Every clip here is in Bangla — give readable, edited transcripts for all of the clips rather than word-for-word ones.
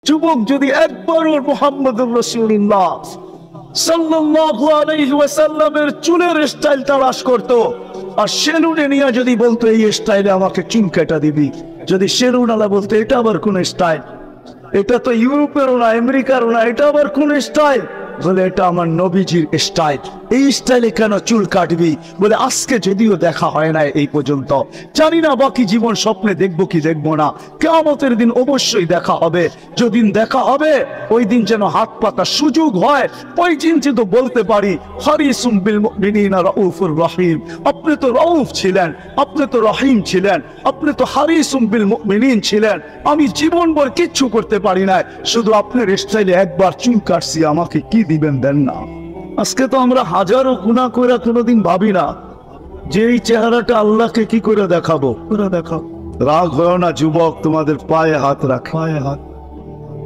যুবক যদি একবারও মুহাম্মদুর রাসূলুল্লাহ সাল্লাল্লাহু আলাইহি ওয়াসাল্লামের চুলের স্টাইল তালাশ করত, আর সেলুনে নিয়ে যদি বলতো এই স্টাইলে আমাকে চুল কেটে দিবি, যদি সেলুনওয়ালা বলতো এটা আবার কোন স্টাইল, এটা তো ইউরোপেরও না আমেরিকারও না, এটা আবার কোন স্টাইল, বলে এটা আমার নবীজির স্টাইল, এই স্টাইলে কেন চুল কাটবি? বলে আজকে যদিও দেখা হয় না এই পর্যন্ত, জানি না বাকি জীবন স্বপ্নে দেখবো কি দেখবো না, কিয়ামতের দিন অবশ্যই দেখা হবে। যেদিন দেখা হবে ওই দিন যেন হাত পাতার সুযোগ হয়, ওই দিন তো বলতে পারি হারিসুম বিল মুমিনিনা রাউফুর রহিম, আপনি তো রাউফ ছিলেন, আপনি তো রহিম ছিলেন, আপনি তো হারিসুম বিল মুমিনিন ছিলেন, আমি জীবনভর কিচ্ছু করতে পারি না, শুধু আপনার স্টাইলে একবার চুল কাটছি, আমাকে কি দিবেন দেন না। আজকে তো আমরা হাজারো গুনাহ করে কোনোদিন ভাবি না যে এই চেহারাটা আল্লাহকে কি করে দেখাবো। রাগ হয় না যুবক, তোমাদের পায়ে হাত রাখ, পায়ে হাত।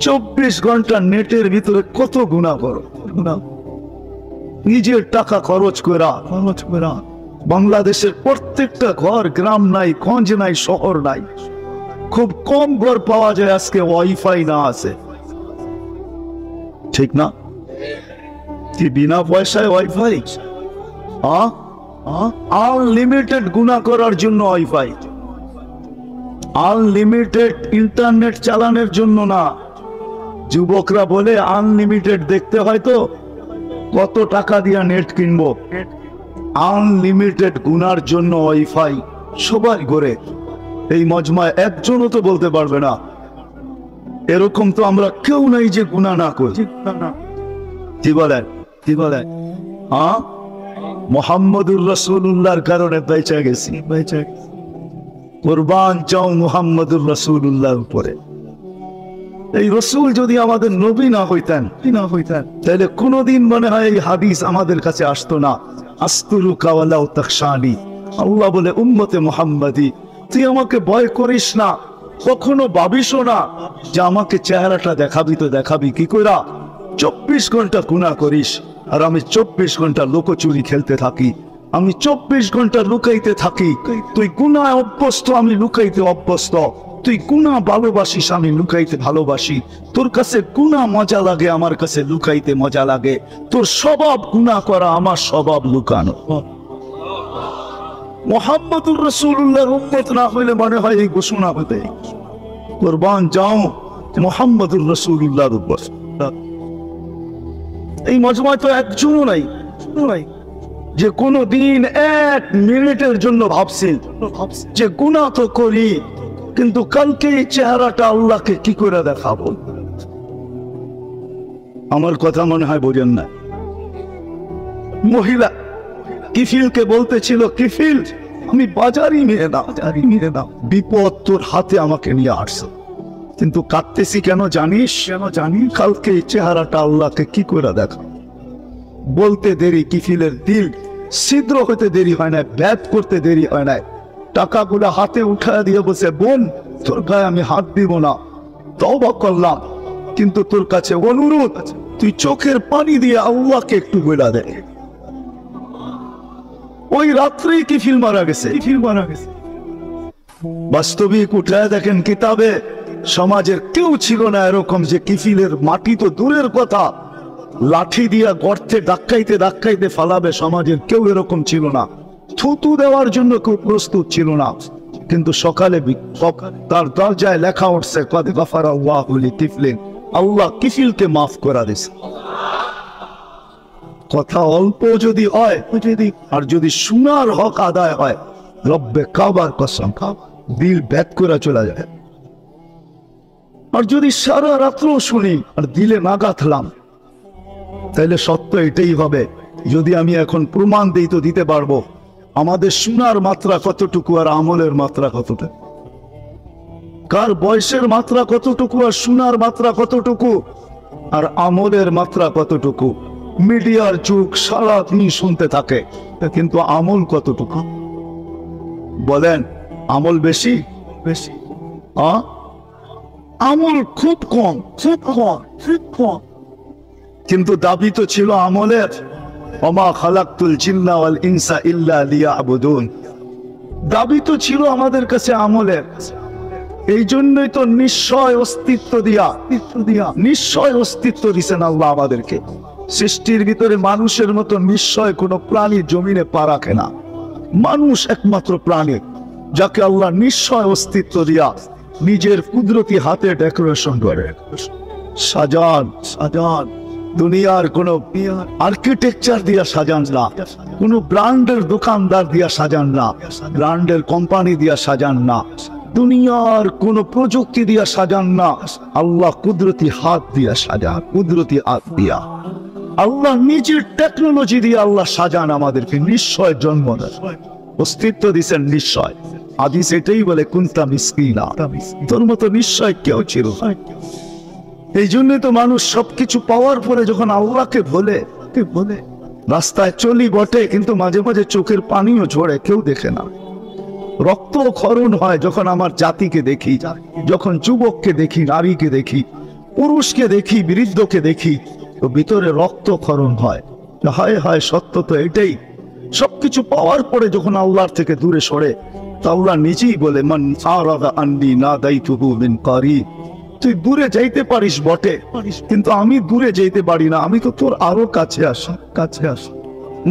24 ঘন্টা নেটের ভিতরে কত গুনাহ করো, নিজের টাকা খরচ করা। বাংলাদেশের প্রত্যেকটা ঘর, গ্রাম নাই, গঞ্জ নাই, শহর নাই, খুব কম ঘর পাওয়া যায় আজকে ওয়াইফাই না আছে, ঠিক না? কি বিনা পয়সায় ওয়াইফাই? আনলিমিটেড গুনাহ করার জন্য ওয়াইফাই, আনলিমিটেড ইন্টারনেট চালানোর জন্য না। যুবকরা বলে আনলিমিটেড দেখতে হয় তো কত টাকা দিয়া নেট কিনবো, আনলিমিটেড গুনার জন্য ওয়াইফাই সবাই করে। এই মজমায় একজনও তো বলতে পারবে না এরকম তো আমরা কেউ নাই যে গুনাহ না করি। কি বলেন, কি বলেন? মুহাম্মদুর রাসূলুল্লাহর কারণে বেঁচে গেছি, কুরবান চাও মুহাম্মদুর রাসূলুল্লাহর উপরে। এই রসুল যদি আমাদের নবী না হইতেন তাহলে কোনদিন মনে হয় এই হাদিস আমাদের কাছে আসতো না। আস্তুরুকা ওয়ালাউ তাখশানি, আল্লাহ বলে উম্মতে মুহাম্মাদি তুই আমাকে ভয় করিস না, কখনো ভাবিসও না যে আমাকে চেহারাটা দেখাবি, তো দেখাবি কি কইরা? 24 ঘন্টা গুনাহ করিস, আর আমি 24 ঘন্টা লুকোচুরি খেলতে থাকি, আমি 24 ঘন্টা লুকাইতে থাকি। তুই গুনাহ অভ্যস্ত, আমি লুকাইতে অভ্যস্ত। তুই গুনাহ ভালোবাসিস, আমি লুকাইতে ভালোবাসি। তোর কাছে গুনাহ মজা লাগে, আমার কাছে লুকাইতে মজা লাগে। তোর স্বভাব গুনাহ করা, আমার স্বভাব লুকানো। মুহাম্মদুর রাসূলুল্লাহর উম্মত না হইলে মনে হয় এই ঘোষণা হতে, কুরবান যাও মুহাম্মদুর রাসূলুল্লাহর উপর। এই মজমায় তো একজনও নাই যে কোনো দিন 1 মিনিটের জন্য ভাবছেন যে গুনাহ তো করি, কিন্তু কালকে এই চেহারাটা আল্লাহকে কি করে দেখাবো। আমার কথা মনে হয় বোঝেন না। মহিলা কিফিলকে বলতেছিল, কিফিল আমি বাজারই মেরে দাও, বিপদ তোর হাতে আমাকে নিয়ে আসছে, কিন্তু কাঁদতেছি কেন জানিস? কালকে এই চেহারাটা আল্লাহকে কি করে দেখা। বলতে দেরি, কিফিলের দিল ছিদ্র হতে দেরি হয় না, ব্যাত করতে দেরি হয় না। টাকাগুলো হাতে উঠায় দিয়ে বসে, বোন তোর গায়ে আমি হাত দিব না, তওবা করলাম, কিন্তু তোর কাছে অনুরোধ তুই চোখের পানি দিয়ে আল্লাহকে একটু বলা দে। ওই রাত্রেই কিফিল মারা গেছে। বাস্তবিক উঠায় দেখেন কিতাবে, সমাজের কেউ ছিল না এরকম যে কিফিলের মাটি তো দূরের কথা, লাঠি দিয়া গর্তে ধাক্কাইতে ফালাবে, সমাজের কেউ এরকম ছিল না। থুতু দেওয়ার জন্য কেউ প্রস্তুত ছিল না। কিন্তু সকালে তার দরজায় লেখা উঠছে, কদ গাফারাল্লাহু লিকিফলিন, আল্লাহ কিফিলকে মাফ করে দিয়েছে। কথা অল্প যদি হয়, আর যদি শোনার হক আদায় হয়, রব্বে কাবার কসম দিল ব্যাত করে চলে যায়। আর যদি সারা রাত্র শুনি আর দিলে না গাঁথলাম, তাহলে সত্য এটাই হবে। যদি আমি এখন প্রমাণ দিই তো দিতে পারবো আমাদের শোনার মাত্রা কতটুকু আর আমলের মাত্রা কতটা, কার বয়সের মাত্রা কতটুকু আর শোনার মাত্রা কতটুকু আর আমলের মাত্রা কতটুকু। মিডিয়ার যুগ, সারাদিন শুনতে থাকে, কিন্তু আমল কতটুকু বলেন? আমল বেশি? আমল খুব কম। কিন্তু দাবি তো ছিল আমলের, ওমা খালাকতুল জিন্না ওয়াল ইনসা ইল্লা লিয়াবুদুন। দাবি তো ছিল আমাদের কাছে আমলের, এই জন্যই তো নিশ্চয় অস্তিত্ব দিয়া নিশ্চয় অস্তিত্ব দিছেন আল্লাহ আমাদেরকে। সৃষ্টির ভিতরে মানুষের মতো নিশ্চয় কোনো প্রাণী জমিনে পা রাখে না। মানুষ একমাত্র প্রাণী যাকে আল্লাহ নিশ্চয় অস্তিত্ব দিয়া নিজের কুদরতি হাতে ডেকোরেশন করে সাজান। দুনিয়ার কোন আর্কিটেকচার দিয়া সাজান না, কোন ব্র্যান্ডের দোকানদার দিয়া সাজান না, ব্র্যান্ডের কোম্পানি দিয়া সাজান না, দুনিয়ার কোন প্রযুক্তি দিয়া সাজান না। আল্লাহ কুদরতি হাত দিয়া সাজান, কুদরতি হাত দিয়া আল্লাহ নিজের টেকনোলজি দিয়ে আল্লাহ সাজান আমাদেরকে। নিশ্চয় জন্ম দেন, অস্তিত্ব দিচ্ছেন নিশ্চয়। হাদিস এটাই বলে কুনতা মিসকিনা, তোর মতো নিশ্চয় কেউ ছিল। এই জন্যই তো মানুষ সবকিছু পাওয়ার পরে যখন আল্লাহকে বলে রাস্তায় চলি বটে, কিন্তু মাঝে মাঝে চোখের পানিও ঝরে, কেউ দেখে না। রক্ত ক্ষরণ হয় যখন আমার জাতিকে দেখি, যখন যুবককে দেখি, নারীকে দেখি, পুরুষকে দেখি, বৃদ্ধকে দেখি, তো ভিতরে রক্ত ক্ষরণ হয়। হায় হায়, সত্য তো এটাই। সবকিছু পাওয়ার পরে যখন আল্লাহর থেকে দূরে সরে, তো আল্লাহ নিজেই বলে মান আরাদা আন্নি নাদাইতুহু মিন কারিব। তুই দূরে যাইতে পারিস বটে, কিন্তু আমি দূরে যাইতে পারি না, আমি তো তোর আরো কাছে আস।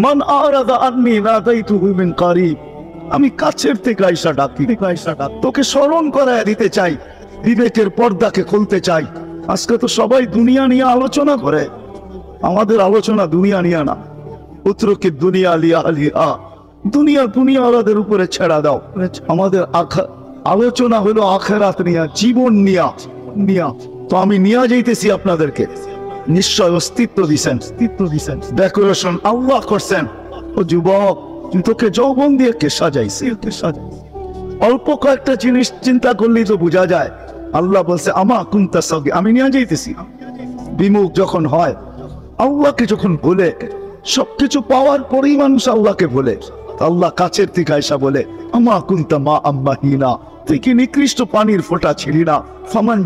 মান আরাদা আন্নি নাদাইতুহু মিন কারিব, আমি কাছের থেকে আইসা ডাকি, তোকে স্মরণ করায় দিতে চাই, বিবেকের পর্দাকে খুলতে চাই। আজকে তো সবাই দুনিয়া নিয়ে আলোচনা করে, আমাদের আলোচনা দুনিয়া নিয়ে না। পুত্রকে দুনিয়া লিয়া লিয়া, দুনিয়া ওদের উপরে ছেড়া দাও। আমাদের আলোচনা হলো আখিরাত নিয়া, জীবন নিয়া। তো আমি নিয়ে যাইতেছি আপনাদেরকে। নিশ্চয় অস্তিত্ব দিছেন, ডেকোরেশন আল্লাহ করছেন। ও যুবক, তোকে যৌবন দিয়ে কে সাজাইছে? অল্প কয়েকটা জিনিস চিন্তা করলেই তো বোঝা যায়। আল্লাহ বলছে আমা কুনতা সাগী, আমি নিয়ে যাইতেছি। বিমুখ যখন হয়, আল্লাহকে যখন বলে, সবকিছু পাওয়ার পরেই মানুষ আল্লাহকে বলে, আল্লাহ কাছের থেকে আয়সা বলে আমা কুনতা মা আম্মাহিনা, তুই কি নিকৃষ্ট পানির ফোঁটা ছিলি না? ফামান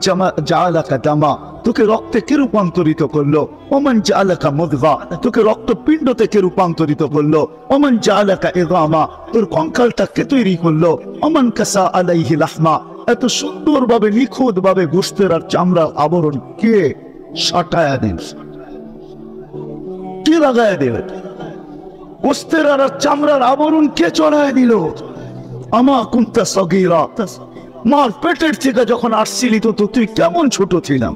জাআলাকা দামা, তোকে রক্তে কে রূপান্তরিত করলো? ওমান জাআলাকা মুদগা, তোকে রক্তপিণ্ড থেকে রূপান্তরিত করলো। ওমান জাআলাকা ইযামা, তোর কঙ্কালটা কে তৈরি করলো? ওমান কাসা আলাইহি লাহমা, এত সুন্দরভাবে নিখুঁত ভাবে গোশতের আর চামড়ার আবরণ কে সাটায়া দেন, কে লাগায় দেবে? গোশতের আর চামড়ার আবরণ কে চড়ায় দিল? আমা কুনতা সাগীরা, মার পেটের থেকে যখন আসছিলি তো তুই কেমন ছোট ছিলাম।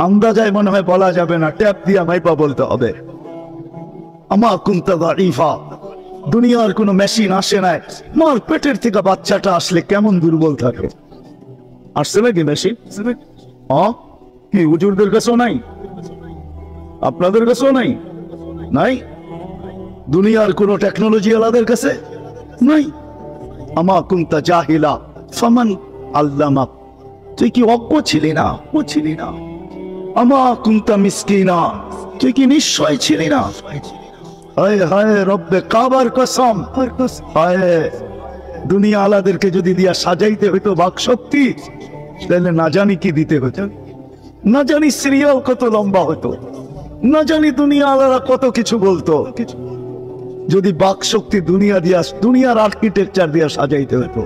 আন্দাজায় মনে হয় বলা যাবে না, ট্যাপ দিয়া মাইপা বলতে হবে। আমা কুনতা দাঈফা, দুনিয়ার কোনো মেশিন আসে নাই, মার পেটের থেকে বাচ্চাটা আসলে কেমন দুর্বল থাকে। আসছে নাকি মেশিন? কি হুজুরদের কাছেও নাই? আপনাদের কাছেও নাই? দুনিয়ার কোন টেকনোলজি আলাদের কাছে নাই। আমা কুনতা জাহিলা ফামান আল্লামাক, তুই কি অজ্ঞ ছিলি না? আমা কুনতা মিসকিনা, তুই কি নিশ্চয় ছিলি না? হায় হায় রব্বে কাবার কসম, হায় দুনিয়া আলাদেরকে যদি দিয়া সাজাইতে হইতো বাকশক্তি, তাহলে না জানি কি দিতে হতো, না জানি সিরিয়াল কত লম্বা হতো, না জানি দুনিয়া আলাদা কত কিছু বলতো, যদি বাকশক্তি দুনিয়ার আর্কিটেকচার দিয়া সাজাইতে হতো।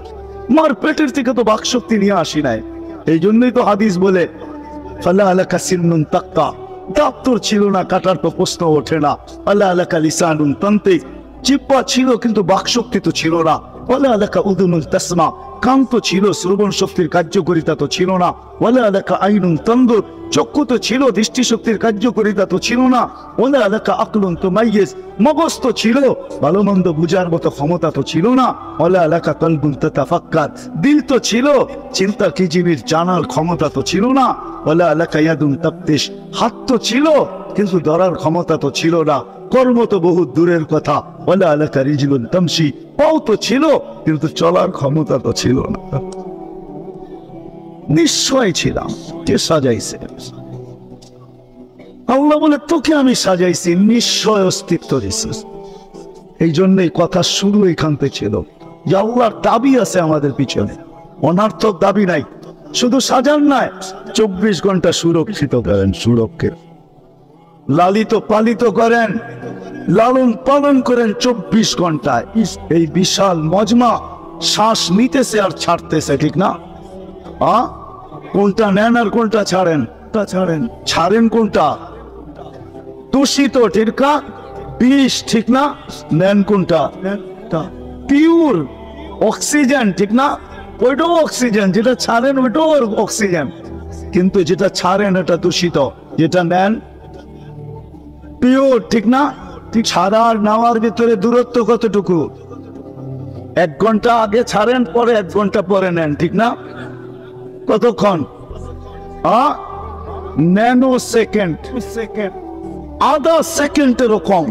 মার পেটের থেকে তো বাকশক্তি নিয়ে আসি নাই। এই জন্যই তো হাদিস বলে ফালা আলাকা সিন্নুন তাক্কা, দাঁত তোর ছিল না, কাটার তো প্রশ্ন ওঠে না। আলা আলাকা লিসানুন তান্তিক, জিহ্বা ছিল কিন্তু বাকশক্তি তো ছিল না। ওয়ালা আলাকা উদুনুন তাসমা, কান তো ছিল, শ্রবণ শক্তির কার্যকারিতা তো ছিল না। ওয়ালা আলাকা আইনুন তানদুর, চক্ষু তো ছিল, দৃষ্টিশক্তির কার্যকারিতা তো ছিল না। ওয়ালা আলাকা আকলুন তুমাইয়িজ, মগজ তো ছিল, ভালো মন্দ বুঝার মতো ক্ষমতা তো ছিল না। ওয়ালা আলাকা কলবুন তাতাফাক্কার, দিল তো ছিল, চিন্তা কি জিনিস জানার ক্ষমতা তো ছিল না। ওয়ালা আলাকা ইয়াদুন তাবতিশ, হাত তো ছিল কিন্তু ধরার ক্ষমতা তো ছিল না। কর্ম তো বহু দূরের কথা। ওয়ালা আলাকা রিজলুন তামশি, পাও তো ছিল কিন্তু চলার ক্ষমতা তো ছিল না। নিশ্চয় ছিলাম, কে সাজাইছে? আল্লাহ বলে তোকে আমি সাজাইছি, নিশ্চয় অস্তিত্ব দিছিস। এই জন্যই কথা শুরু এখান থেকে ছিল যে আল্লাহর দাবি আছে আমাদের পিছনে, অনার্থক দাবি নাই। শুধু সাজান নাই, 24 ঘন্টা সুরক্ষিত করেন, সুরক্ষিত লালিত পালিত করেন, লালন পালন করেন 24 ঘন্টায়। এই বিশাল মজমা শ্বাস নিতেছে আর ছাড়তেছে, ঠিক না? কোনটা নেন আর কোনটা ছাড়েন? ছাড়েন কোনটা? দূষিত, ঠিক না? বিষ, ঠিক না? নেন কোনটা? পিওর অক্সিজেন, ঠিক না? ওইটাও অক্সিজেন, যেটা ছাড়েন ওইটাও অক্সিজেন, কিন্তু যেটা ছাড়েন এটা দূষিত, যেটা নেন পিওর, ঠিক না? ঠিক। ছাড়া আর নেওয়ার ভিতরে দূরত্ব কতটুকু? 1 ঘন্টা আগে ছাড়েন, পরে 1 ঘন্টা পরে নেন, ঠিক না? কতক্ষণ? ন্যানো সেকেন্ড, আধা সেকেন্ডেরও কম।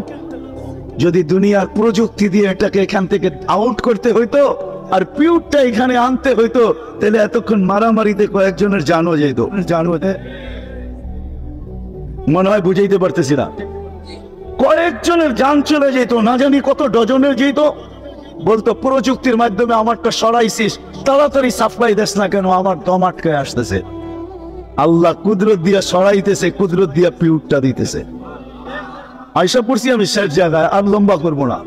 যদি দুনিয়ার প্রযুক্তি দিয়ে এটাকে এখান থেকে আউট করতে হইতো আর পিউরটা এখানে আনতে হইতো, তাহলে এতক্ষণ মারামারিতে কয়েকজনের জানও যেত। মনে হয় বুঝাইতে পারতেছি না। কয়েকজনের জান চলে যেত, না জানি কত ডজনের যেত। বলতো প্রযুক্তির মাধ্যমে আমারটা সরাইছিস, তাড়াতাড়ি সাপ্লাই দেস না কেন, আমার দম আটকে আসতেছে। আল্লাহ কুদরত দিয়া সরাইতেছে, কুদরত দিয়া পিউরটা দিতেছে। আয়সা পড়ছি আমি শেষ জায়গায়, আর লম্বা করবো না।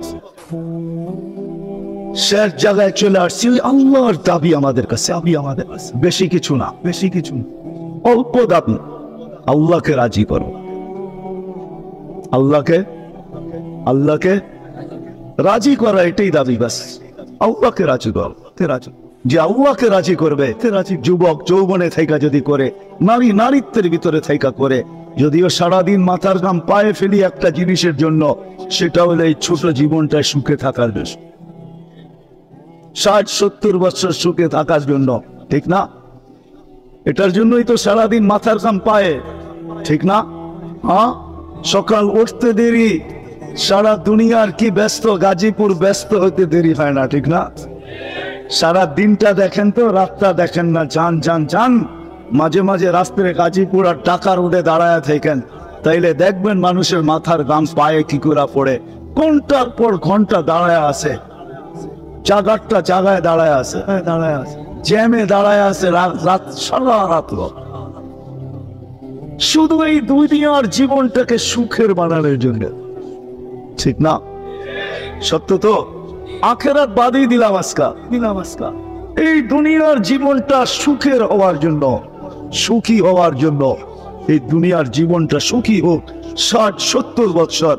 শেষ জায়গায় চলে আসছি। আল্লাহর দাবি আমাদের কাছে, বেশি কিছু না, অল্প দাবি। আল্লাহকে রাজি করো, আল্লাহকে রাজি করা, এটাই দাবি। বাস আল্লাহকে রাজি করো। যে আল্লাহকে রাজি করবে, যুবক যৌবনে থাইকা যদি করে, নারী নারীত্বের ভিতরে থাইকা করে, যদিও সারাদিন মাথার ঘাম পায়ে ফেলি একটা জিনিসের জন্য, সেটা হলো এই ছোট জীবনটায় সুখে থাকার জন্য, 60-70 বছর সুখে থাকার জন্য, ঠিক না? এটার জন্যই তো সারাদিন মাথার ঘাম পায়ে, ঠিক না? সকাল উঠতে দেরি, সারা দুনিয়ার কি ব্যস্ত, গাজীপুর ব্যস্ত হতে দেরি হয় না, ঠিক না? সারা দিনটা দেখেন তো, রাতটা দেখেন না। যান মাঝে মাঝে রাস্তায় গাজীপুর আর ঢাকা রোডে দাঁড়ায় থাকেন, তাইলে দেখবেন মানুষের মাথার ঘাম পায়ে কি করে পড়ে। ঘন্টার পর ঘন্টা দাঁড়ায় আছে, জায়গায় দাঁড়ায় আছে, জ্যামে দাঁড়ায় আছে, রাত সারা রাত। শুধু এই দুনিয়ার জীবনটাকে সুখের বানানোর জন্য, ঠিক না? সত্য তো? আখেরাত বাদই দিলাম আজকা। এই দুনিয়ার জীবনটা সুখের হওয়ার জন্য, সুখী হওয়ার জন্য, এই দুনিয়ার জীবনটা সুখী হোক 60-70 বছর,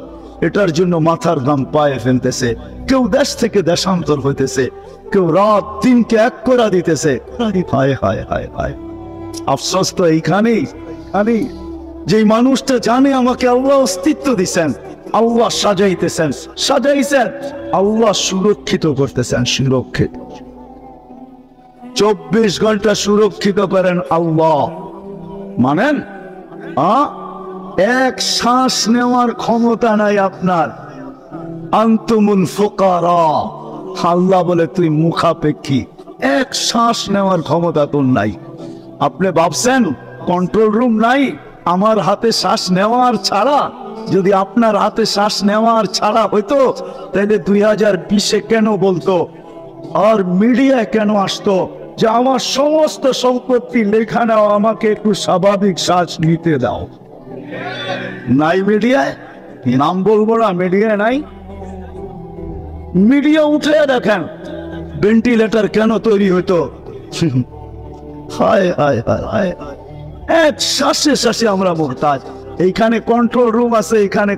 এটার জন্য মাথার ঘাম পায়ে ফেলতেছে। কেউ দেশ থেকে দেশান্তর হইতেছে, কেউ রাত দিনকে এক করে দিতেছে। হায়, আফসোস তো এইখানেই। যে মানুষটা জানে আমাকে আল্লাহ অস্তিত্ব দিচ্ছেন, আল্লাহ সাজাইছেন, আল্লাহ সুরক্ষিত করতেছেন, সুরক্ষিত 24 ঘন্টা সুরক্ষিত করেন আল্লাহ। মানেন? এক শ্বাস নেওয়ার ক্ষমতা নাই আপনার। আনতুমুল ফুকারা, আল্লাহ বলে তুই মুখাপেক্ষী, এক শ্বাস নেওয়ার ক্ষমতা তোর নাই। আপনি ভাবছেন কন্ট্রোল রুম নাই? আমার হাতে শ্বাস নেওয়ার ছাড়া, যদি আপনার হাতে শ্বাস নেওয়ার ছাড়া হইতো, তাহলে 2020-এ কেন বলতো আর মিডিয়ায় কেন আসতো যে আমার সমস্ত সম্পত্তি লেখা নাও, আমাকে একটু স্বাভাবিক শ্বাস নিতে দাও? নাই মিডিয়ায়, নাম বলবো না, মিডিয়ায় নাই। মিডিয়া উঠে দেখেন ভেন্টিলেটর কেন তৈরি হইতো। হায়, এক শ্বাসে আমরা মুহতাজ। এইখানে কন্ট্রোল রুম আছে, এখানে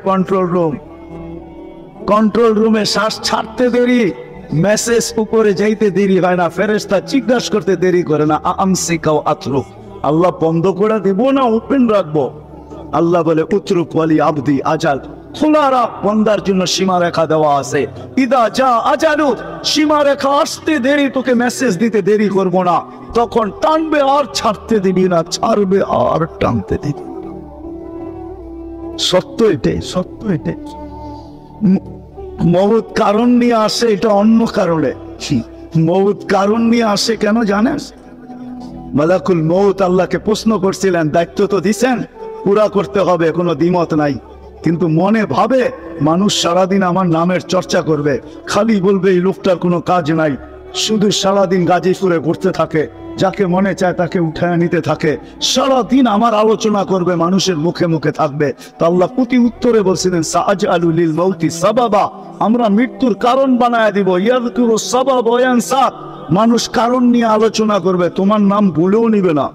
কন্ট্রোল রুমে শ্বাস ছাড়তে দেরি, মেসেজ উপরে যাইতে দেরি হয় না, ফেরেশতা জিজ্ঞাসা করতে দেরি করে না। আমসিকাও আতরু, আল্লাহ বন্ধ করে দেব না ওপেন রাখবো? আল্লাহ বলে উতরুক ওয়ালি আবদি আজাল, খোলা রাখ, বন্দার জন্য সীমারেখা দেওয়া আছে। ইদা যা আজালু, সীমারেখা আসতে দেরি, তোকে মেসেজ দিতে দেরি করবো না, তখন টানবে আর ছাড়তে দিবি না, ছাড়বে আর টানতে দিবি। সত্য এটাই। মউত কারণ নিয়ে আসে, এটা অন্য কারণে। মউত কারণ নিয়ে আসে কেন জানেন? মালাকুল মউত আল্লাহকে প্রশ্ন করছিলেন, দায়িত্ব তো দিছেন, পুরা করতে হবে, কোনো দ্বিমত নাই। কিন্তু মনে ভাবে মানুষ সারাদিন আমার নামের চর্চা করবে, খালি বলবে এই লোকটার কোনো কাজ নাই, শুধু সারাদিন গাজীপুরে ঘুরতে থাকে, যাকে মনে চায় তাকে উঠায় নিতে থাকে, সারাদিন আমার আলোচনা করবে, মানুষের মুখে মুখে থাকবে। তো আল্লাহ প্রতি উত্তরে বলছিলেন সাআজআলু লিল মাউতি সাবাবা, আমরা মৃত্যুর কারণ বানায় দিব। ইয়াযকুরু সাবাব ওয়া ইয়ানসা, মানুষ কারণ নিয়ে আলোচনা করবে, তোমার নাম ভুলেও নিবে না।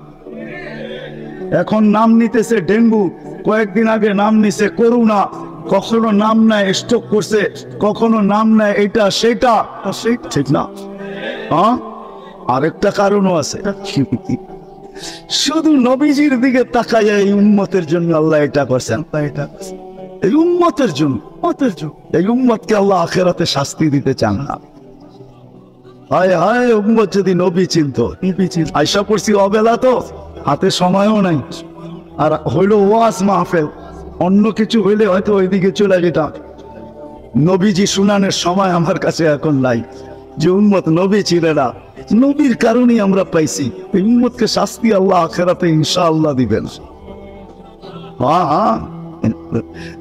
এখন নাম নিতেছে ডেঙ্গু, কয়েকদিন আগে নাম নিছে করোনা, কখনো নাম নেয় স্ট্রোক করছে, কখনো নাম নেয় এটা সেটা, ঠিক না? হ্যাঁ, আরেকটা কারণও আছে। শুধু নবীজির দিকে তাকায় এই উম্মতের জন্য আল্লাহ এটা করছেন, এই উম্মতের জন্য, এই উম্মতকে আল্লাহ আখিরাতে শাস্তি দিতে চান না। হায় হায়, উম্মত যদি নবী চিনতো। আয়সা পড়ছি অবেলা, তো হাতে সময়ও নাই, আর হইলো ওয়াজ মাহফিল, অন্য কিছু হইলে হয়তো ওইদিকে চলে যেতাম। নবীজি শুনানোর সময় আমার কাছে এখন নাই, যে উম্মত নবী ছিলেন না, নবীর কারণেই আমরা পাইছি। এই উম্মতকে শাস্তি আল্লাহ আখিরাতে ইনশাআল্লাহ দিবেন। হ্যাঁ,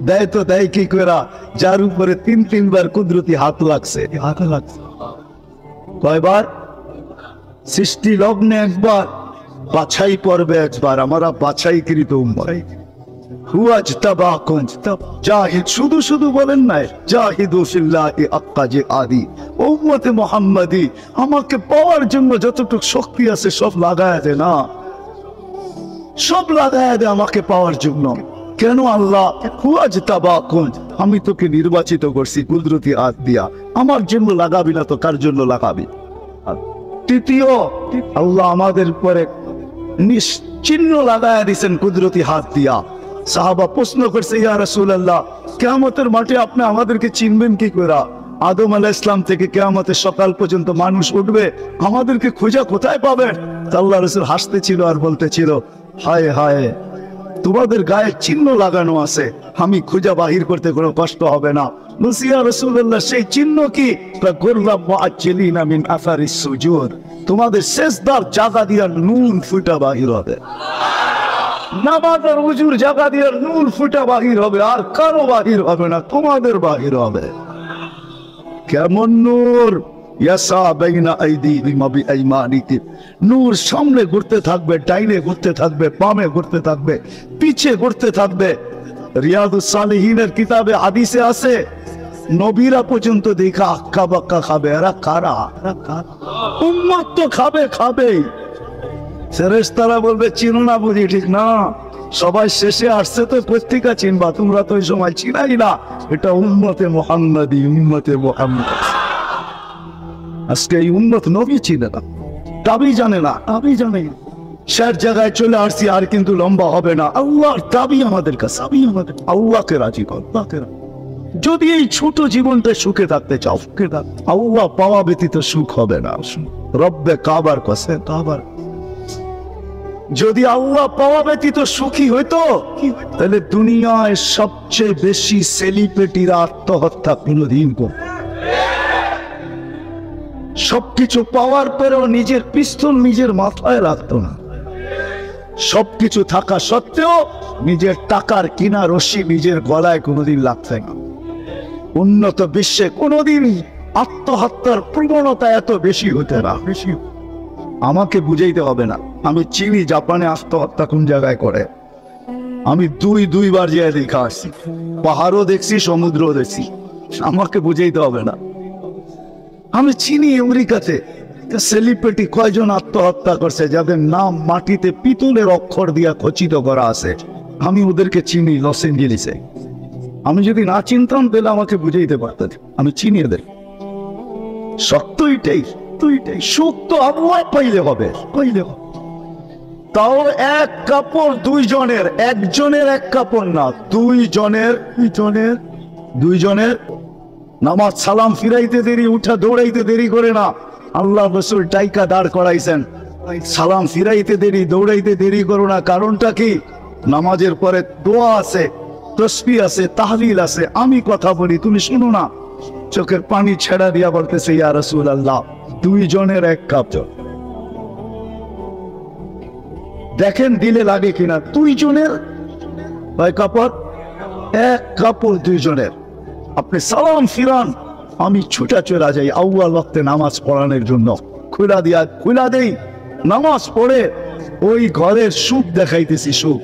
দেয় তো দেয় কি করা, যার উপরে 3-3 কুদরতি হাত লাগছে। কয়বার? সৃষ্টি লগ্নে একবার, বাছাই পর্বে একবার। আমরা বাছাইকৃত উম্মত। জাহিদ, শুধু শুধু বলেন নাই, জাহিদু ফিল্লাহি হাক্কা জিহাদি। উম্মতে মুহাম্মাদি আমাকে পাওয়ার জন্য যতটুকু শক্তি আছে সব লাগায় দে না, সব লাগায় দে আমাকে পাওয়ার জন্য। কেন আল্লাহ? আমি তোকে নির্বাচিত করছি কুদরতি হাত দিয়া, আমার জন্য লাগাবি না তো কার জন্য লাগাবি? তৃতীয়, আল্লাহ আমাদের পরে নিশ্চিহ্ন লাগায় দিয়েছেন কুদরতি হাত দিয়া। সাহাবা প্রশ্ন করছে, ইয়া রাসূলুল্লাহ, কিয়ামতের মাঠে আপনি আমাদেরকে চিনবেন কি করে? আদম আলাইহিস সালাম থেকে কিয়ামতের সকাল পর্যন্ত মানুষ উঠবে, আমাদেরকে খোঁজা কোথায় পাবেন? আল্লাহ রাসূল হাসতেছিল আর বলতেছিল, হায় হায়, তোমাদের গায়ে চিহ্ন লাগানো আছে, আমি খুঁজা বাহির করতে কোনো কষ্ট হবে না। বলছি, ইয়া রাসূলুল্লাহ, সেই চিহ্ন কি? তোমাদের সেজদার জায়গা দিয়ে নুন ফুটা বাহির হবে, নামাজের উজুর জায়গা দিয়ে নুন ফুটা বাহির হবে, আর কারো বাহির হবে না, তোমাদের বাহির হবে। কেমন নূর? নূর সামনে ঘুরতে থাকবে, ডাইনে ঘুরতে থাকবে, বামে ঘুরতে থাকবে, পিছে ঘুরতে থাকবে। রিয়াদুস সালিহিনের কিতাবে হাদিসে আছে, নবীরা পর্যন্ত দেখা আক্কা বাক্কা খাবে। এরা কারা? উম্মত তো খাবে, খাবেই। ফেরেশতারা বলবে, চিনো না বুঝি? ঠিক না, সবাই শেষে আসছে তো পত্রিকা চিনবা, তোমরা তো ওই সময় চিনাই না। এটা উম্মতে মুহাম্মাদি, উম্মতে মুহাম্মদ। আজকে এই উম্মত নবী চিনে না, দাবি জানে না, দাবি জানে। শের জায়গায় চলে আসছি, আর কিন্তু লম্বা হবে না। আল্লাহর দাবি আমাদের কাছে, আল্লাহকে রাজি কর। যদি এই ছোট জীবনটা সুখে থাকতে চাও, আল্লাহ পাওয়া ব্যতীত সুখ হবে না। রব্বে কাবার কাছে, কাবার যদি আল্লাহ পাওয়া ব্যতীত সুখী হইতো, তাহলে দুনিয়ায় সবচেয়ে বেশি সেলিব্রিটিরা আত্মহত্যা কোনদিন করত। সবকিছু পাওয়ার পরেও নিজের পিস্তল নিজের মাথায় রাখতো না। সবকিছু থাকা সত্ত্বেও নিজের টাকার কিনা রশি নিজের গলায় কোনোদিন লাগছে না। উন্নত বিশ্বে কোনোদিন আত্মহত্যার প্রবণতা এত বেশি হতে না। আমাকে বুঝাইতে হবে না, আমি চিনি জাপানে আত্মহত্যা কোন জায়গায় করে। আমি দুইবার যেয়ে দেখা আসছি, পাহাড়ও দেখছি, সমুদ্রও দেখছি। আমাকে বুঝাইতে হবে না, আমি চিনি আমেরিকাতে সেলিব্রিটি কয়জন আত্মহত্যা করছে যাদের নাম মাটিতে পিতলের অক্ষর দিয়া খচিত করা আছে। আমি ওদেরকে চিনি লস এঞ্জেলিসে। আমি যদি না চিনতাম তাহলে আমাকে বুঝাইতে পারতেন। আমি চিনি এদের। সত্য এটাই, সুখ তো আবহাওয়া পাইলে হবে, তাও এক কাপড় দুইজনের, একজনের এক কাপড় না, দুইজনের। নামাজ সালাম ফিরাইতে দেরি, উঠা দৌড়াইতে দেরি করে না। আল্লাহ রাসূল টাইকা দাঁড় করাইছেন, সালাম ফিরাইতে দেরি, দৌড়াইতে দেরি করো না। কারণটা কি? নামাজের পরে দোয়া আছে, তসবিহ আছে, তাহলিল আছে। আমি কথা বলি, তুমি শুনো না। চোখের পানি ছেড়া দিয়া বলতেছে, ইয়া রাসূলুল্লাহ, দুইজনের এক কাপ জল। দেখেন দিলে লাগে কিনা। দুইজনের কয় কাপড়? এক কাপড় দুইজনের। আপনি সালাম ফিরান, আমি ছুটা চলে যাই আউয়াল ওয়াক্তে নামাজ পড়ানোর জন্য। খুলা দেই, নামাজ পড়ে ওই ঘরের সুখ দেখাইতেছি। সুখ,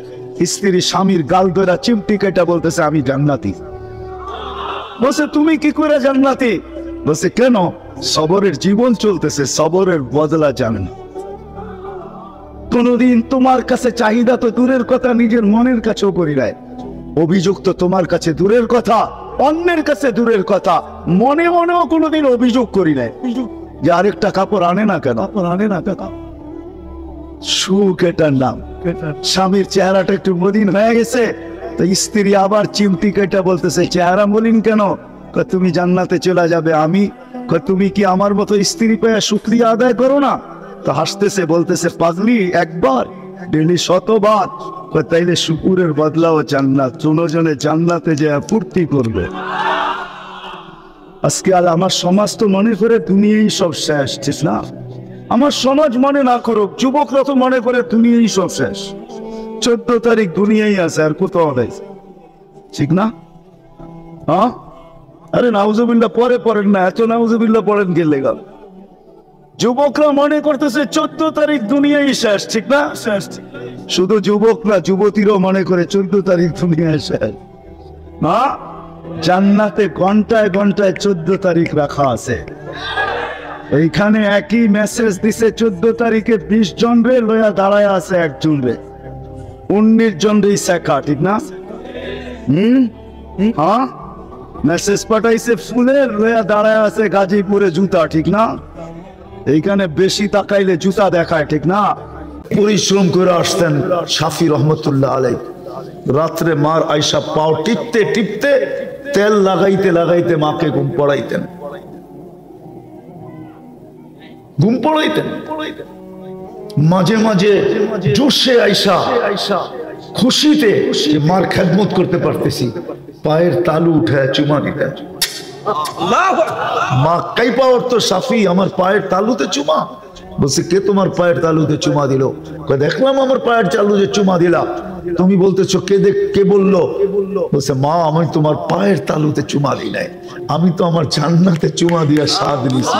স্ত্রী স্বামীর গাল ধরা চিমটি কেটে বলতেছে, আমি জান্নাতি। বলছে, তুমি কি করে জান্নাতি? বলছে কেন? সবরের জীবন চলতেছে, সবরের বদলা জানে না। কোনদিন তোমার কাছে চাহিদা তো দূরের কথা, নিজের মনের কাছেও করি নাই। অভিযোগ তো তোমার কাছে দূরের কথা, অন্যের কাছে দূরের কথা, মনে মনেও কোনোদিন অভিযোগ করি নাই যে আরেকটা কাপড় আনে না কেন, আনে না কেন। সুখ এটার নাম। স্বামীর চেহারাটা একটু মলিন হয়ে গেছে, তো স্ত্রী আবার চিমটি কেটে বলতেছে চেহারা মলিন কেন? তুমি জান্নাতে চলে যাবে। আমি তুমি কি আমার মতো স্ত্রী পেয়ে শুকরিয়া আদায় করো না? তো হাসতেছে, বলতেছে পাগলি, একবার ডেলি শতবার। তাইলে শুকুরের বদলাও জান্নাত। জনে জান্নাতে যে ফুর্তি করবে। আজকে আর আমার সমাজ তো মনে করে দুনিয়াই সব শেষ, ঠিক না? আমার সমাজ মনে না করুক, যুবকরা তো মনে করে দুনিয়াই সব শেষ। 14 তারিখ দুনিয়াই আছে, আর কোথাও নেই, ঠিক না? হ্যাঁ, আরে নাউজুবিল্লাহ পরে পড়েন না, এত নাউজুবিল্লাহ পড়েন গেলে গেল। যুবকরা মনে করতেছে 14 তারিখ দুনিয়াই শেষ, ঠিক না? শেষ। শুধু যুবক না, যুবতীরাও মনে করে 14 তারিখ দুনিয়ায় শেষ। না, জান্নাতে ঘন্টায় ঘন্টায় 14 তারিখ রাখা আছে। এইখানে একই মেসেজ দিছে 14 তারিখে 20 জন রে লয়া দাঁড়ায় আছে, একজন রে 19 জন রে শেখা, ঠিক না? হ্যাঁ, মেসেজ পাঠাইছে ফুলের, লয়া দাঁড়ায় আছে গাজীপুরে জুতা, ঠিক না? এইখানে বেশি তাকাইলে জুতা দেখায়, ঠিক না? পরিশ্রম করে আসতেন শাফি রহমতুল্লাহ আলাইহি। রাত্রে মার আয়সা পাও টিপতে টিপতে, তেল লাগাইতে লাগাইতে মাকে ঘুম পড়াইতেন। মাঝে মাঝে জোশে আয়সা, খুশিতে মার খেদমত করতে পারতেছি, পায়ের তালু উঠে চুমা দিতেন। মা কাইপা উঠতো, শাফি আমার পায়ের তালুতে চুমা। বলছে কে তোমার পায়ের তালুতে চুমা দিল? দেখলাম আমার পায়ের তালুতে চুমা দিলা। তুমি বলতেছো কে বললো? বলছে মা আমি তোমার পায়ের তালুতে চুমা দিই নাই, আমি তো আমার জান্নাতে চুমা দিয়া স্বাদ নিয়েছি।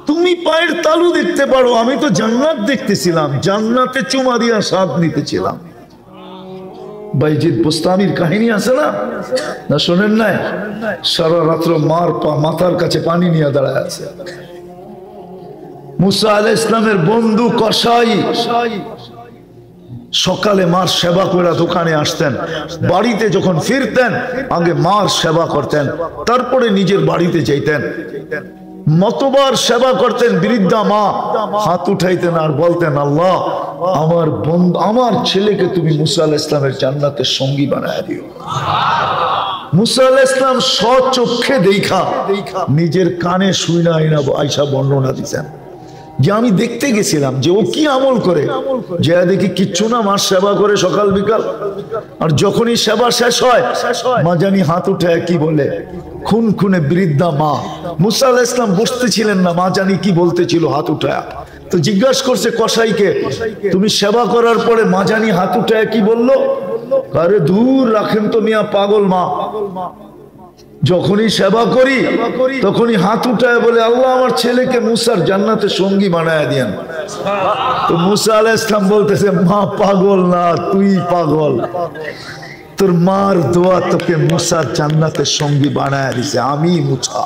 তুমি পায়ের তালু দেখতে পারো, আমি তো জান্নাত দেখতেছিলাম, জান্নাতে চুমা দিয়া স্বাদ নিতেছিলাম। বাইজিদ বুস্তামির কাহিনী আছে না, না শোনেন নাই? সারা রাত্র মার মাথার কাছে পানি নিয়ে দাঁড়ায় আছে। মুসা আলাইহিস সালামের বন্ধু কসাই সকালে মার সেবা করে দোকানে আসতেন, বাড়িতে যখন ফিরতেন আগে মার সেবা করতেন, তারপরে নিজের বাড়িতে যাইতেন। মতবার সেবা করতেন। বৃদ্ধা মা হাত উঠাইতেন আর বলতেন আল্লাহ আমার বন্ধু, আমার ছেলেকে তুমি মুসা আলাইহিস সালামের জান্নাতের সঙ্গী বানায় দিও। মুসা আলাইহিস সালাম স্বচক্ষে দেখা, নিজের কানে শুইনা আয়সা বর্ণনা দিতেন যে আমি দেখতে গেছিলাম যে ও কি আমল করে, যে দেখি কিচ্ছু না, মার সেবা করে সকাল বিকাল। আর যখনই সেবা শেষ হয় মা জানি হাত উঠে কি বলে, খুন খুনে বৃদ্ধা মা। মুসা আলাইহিস সালাম বসতেছিলেন না, মা জানি কি বলতেছিল হাত উঠায়। তো জিজ্ঞাসা করছে কসাইকে, তুমি সেবা করার পরে মা জানি হাত উঠায় কি বললো? আরে দূর রাখেন তো মিয়া, পাগল মা। যখনই সেবা করি তখনই হাত উঠায় বলে আল্লাহ আমার ছেলেকে মুসার জান্নাতের সঙ্গী বানায় দিয়েন। তো মুসা আলাইহিস সালাম বলতেছে মা পাগল না, তুই পাগল। তোর মার দোয়া তোকে মুসার জান্নাতের সঙ্গী বানায় দিছে, আমি মুসা।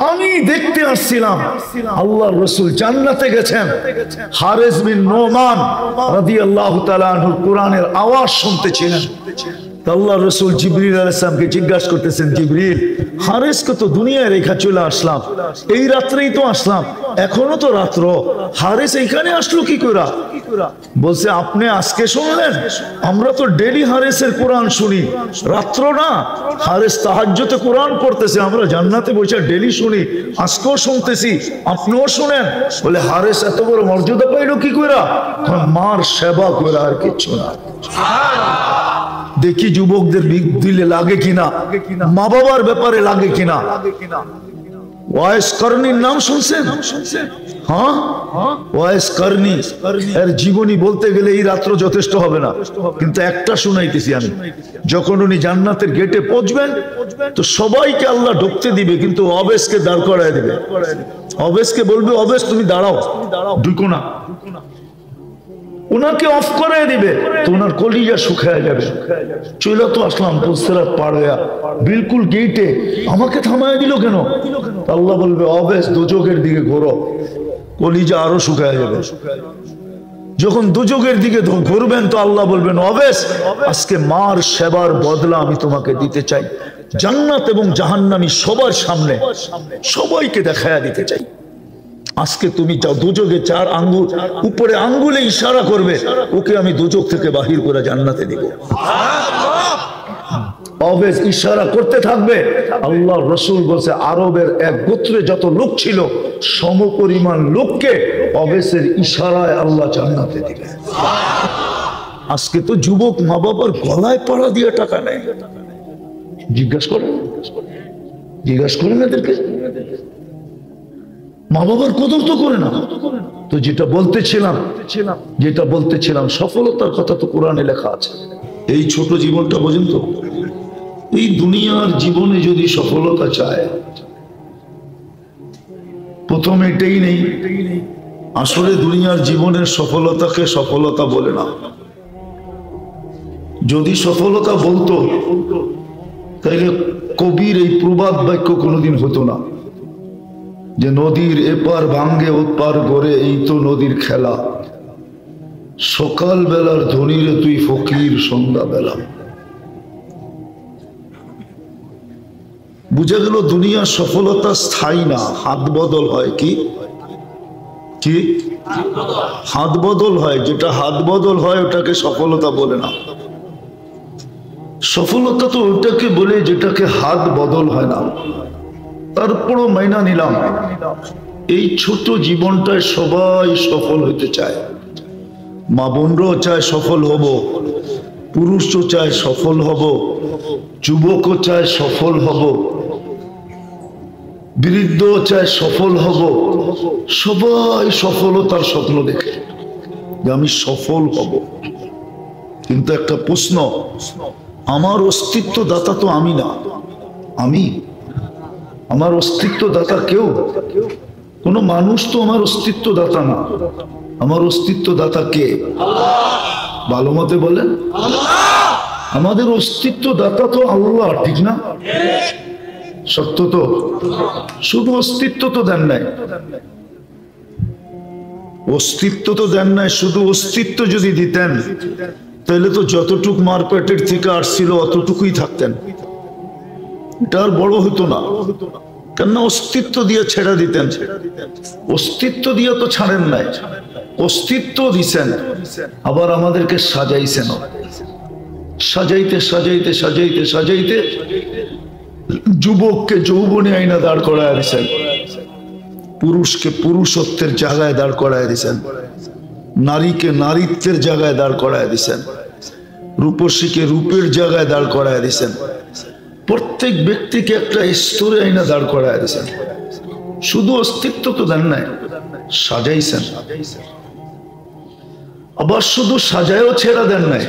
আমি দেখতে আসছিলাম আল্লাহর রাসূল জান্নাতে গেছেন। হারিস বিন নোমান রাদিয়াল্লাহু তাআলা আনহু কোরআনের আওয়াজ শুনতেছিলেন। আল্লাহ রসুল জিবরিল আলাইহিস সালামকে জিজ্ঞাসা করতেছেন, জিবরিল হারিসকে তো দুনিয়ায় রেখা চলে আসলাম, এই রাত্রেই তো আসলাম, এখনো তো রাত্র, হারিস এইখানে আসলো কি করে? বলছে আপনি আজকে শুনলেন, আমরা তো ডেলি হারিসের কোরআন শুনি, রাত্র না। হারিস তাহাজ্জুদে কোরআন পড়তেছে, আমরা জান্নাতে বসে ডেলি শুনি, আজকেও শুনতেছি, আপনিও শুনেন। বলে হারিস এত বড় মর্যাদা পাইলো কি করে? মার সেবা করে, আর কিচ্ছু না। দেখি যুবকদের দিলে লাগে কিনা, মা বাবার ব্যাপারে লাগে কিনা। ওয়াইস করনির নাম শুনছেন? হ্যাঁ, ওয়াইস করনি এর জীবনী বলতে গেলে এই রাত্র যথেষ্ট হবে না, কিন্তু একটা শুনাইতেছি আমি। যখন উনি জান্নাতের গেটে পৌঁছবেন তো সবাইকে আল্লাহ ঢুকতে দিবে, কিন্তু অবেশকে দাঁড় করায় দিবে। অবেশকে বলবে অবেশ তুমি দাঁড়াও, ঢুকো না। ওনাকে অফ করে দিবে তো ওনার কলিজা শুকায় যাবে। চলে তো আসলাম পুস্তরাত পার হইয়া বিলকুল গেটে, আমাকে থামায় দিল কেন? আল্লাহ বলবে অবেশ দুজকের দিকে ঘোরো, কলিজা আরো শুকায় যাবে। যখন দুজকের দিকে ঘুরবেন তো আল্লাহ বলবেন অবেশ আজকে মার সেবার বদলা আমি তোমাকে দিতে চাই, জান্নাত এবং জাহান্নামী সবার সামনে সবাইকে দেখায়া দিতে চাই। আজকে তুমি যাও দুজকে 4 আঙ্গুল উপরে আঙ্গুলে ইশারা করবে, ওকে আমি দুজক থেকে বাহির করে জান্নাতে দিব। অবেশ ইশারা করতে থাকবে। আল্লাহ রসুল বলছে আরবের এক গোত্রে যত লোক ছিল সমপরিমাণ লোককে অবেশের ইশারায় আল্লাহ জান্নাতে দিবে। আজকে তো যুবক মা বাবার গলায় পাড়া দিয়ে টাকা নেয়। জিজ্ঞাসা করেন এদেরকে, মা বাবার কদর তো করে না। তো যেটা বলতেছিলাম সফলতার কথা তো কোরআনে লেখা আছে। এই ছোট জীবনটা পর্যন্ত এই দুনিয়ার জীবনে যদি সফলতা চায় প্রথম এটাই নেই। আসলে দুনিয়ার জীবনের সফলতাকে সফলতা বলে না। যদি সফলতা বলতো তাইলে কবির এই প্রবাদ বাক্য কোনোদিন হতো না যে নদীর এপার ভাঙ্গে ওপার গড়ে এই তো নদীর খেলা, সকাল বেলার ধনীরে তুই ফকির সন্ধ্যা বেলা। বুঝা গেল দুনিয়ার সফলতা স্থায়ী না, হাত বদল হয়। কি হাত বদল হয়, যেটা হাত বদল হয় ওটাকে সফলতা বলে না। সফলতা তো ওটাকে বলে যেটাকে হাত বদল হয় না। তারপরও মাইনা নিলাম এই ছোট জীবনটায় সবাই সফল হতে চায়। মা বোনরাও চায় সফল হব, পুরুষও চায় সফল হব, যুবকও চায় সফল হব, বৃদ্ধও চায় সফল হব। সবাই সফলতার স্বপ্ন দেখে যে আমি সফল হব। কিন্তু একটা প্রশ্ন, আমার অস্তিত্ব দাতা তো আমি না। আমার অস্তিত্ব দাতা কেউ, কোন মানুষ তো আমার অস্তিত্ব দাতা না। আমার অস্তিত্ব দাতা কে? ভালো মতে বলেন। আমাদের অস্তিত্ব দাতা তো আল্লাহ, ঠিক না? সত্য তো? শুধু অস্তিত্ব তো দেন নাই, অস্তিত্ব তো দেন নাই। শুধু অস্তিত্ব যদি দিতেন তাহলে তো যতটুক মারপেটের থেকে আসছিল অতটুকুই থাকতেন, এটা আর বড় হইতো না। কেন অস্তিত্ব দিয়ে ছেড়ে দিতেন? অস্তিত্ব দিয়ে তো ছাড়েন নাই, অস্তিত্ব দিছেন, আবার আমাদেরকে সাজাইছেন। সাজাইতে সাজাইতে সাজাইতে সাজাইতে যুবককে যৌবনে আইনা দাঁড় করায় দিছেন, পুরুষকে পুরুষত্বের জায়গায় দাঁড় করায় দিছেন, নারীকে নারীত্বের জায়গায় দাঁড় করায় দিছেন, রূপসীকে রূপের জায়গায় দাঁড় করায় দিছেন, প্রত্যেক ব্যক্তিকে একটা স্তরে আইনা দাঁড় করায় দিছেন। শুধু অস্তিত্ব তো দেন নাই, সাজাইছেন। আবার শুধু সাজায়ও ছেড়ে দেন নাই,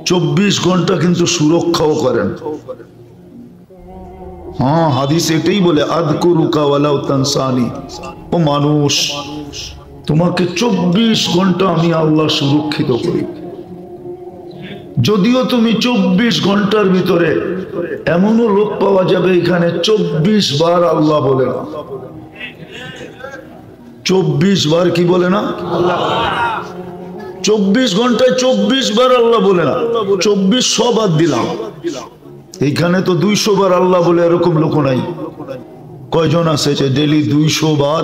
24 ঘন্টা কিন্তু সুরক্ষাও করেন। হ্যাঁ, হাদিস এটাই বলে আযকুরুকা ওয়ালাউ তানসানি। ও মানুষ, তোমাকে 24 ঘন্টা আমি আল্লাহ সুরক্ষিত করি। যদিও তুমি 24 ঘন্টার ভিতরে এমনও লোক পাওয়া যাবে এখানে 24 বার আল্লাহ বলে না। 24 বার কি বলে না? 24 ঘন্টায় 24 বার আল্লাহ বলে না। 2400 বাদ দিলাম, এইখানে তো 200 বার আল্লাহ বলে এরকম লোক নাই। কয়জন আছে যে ডেলি 200 বার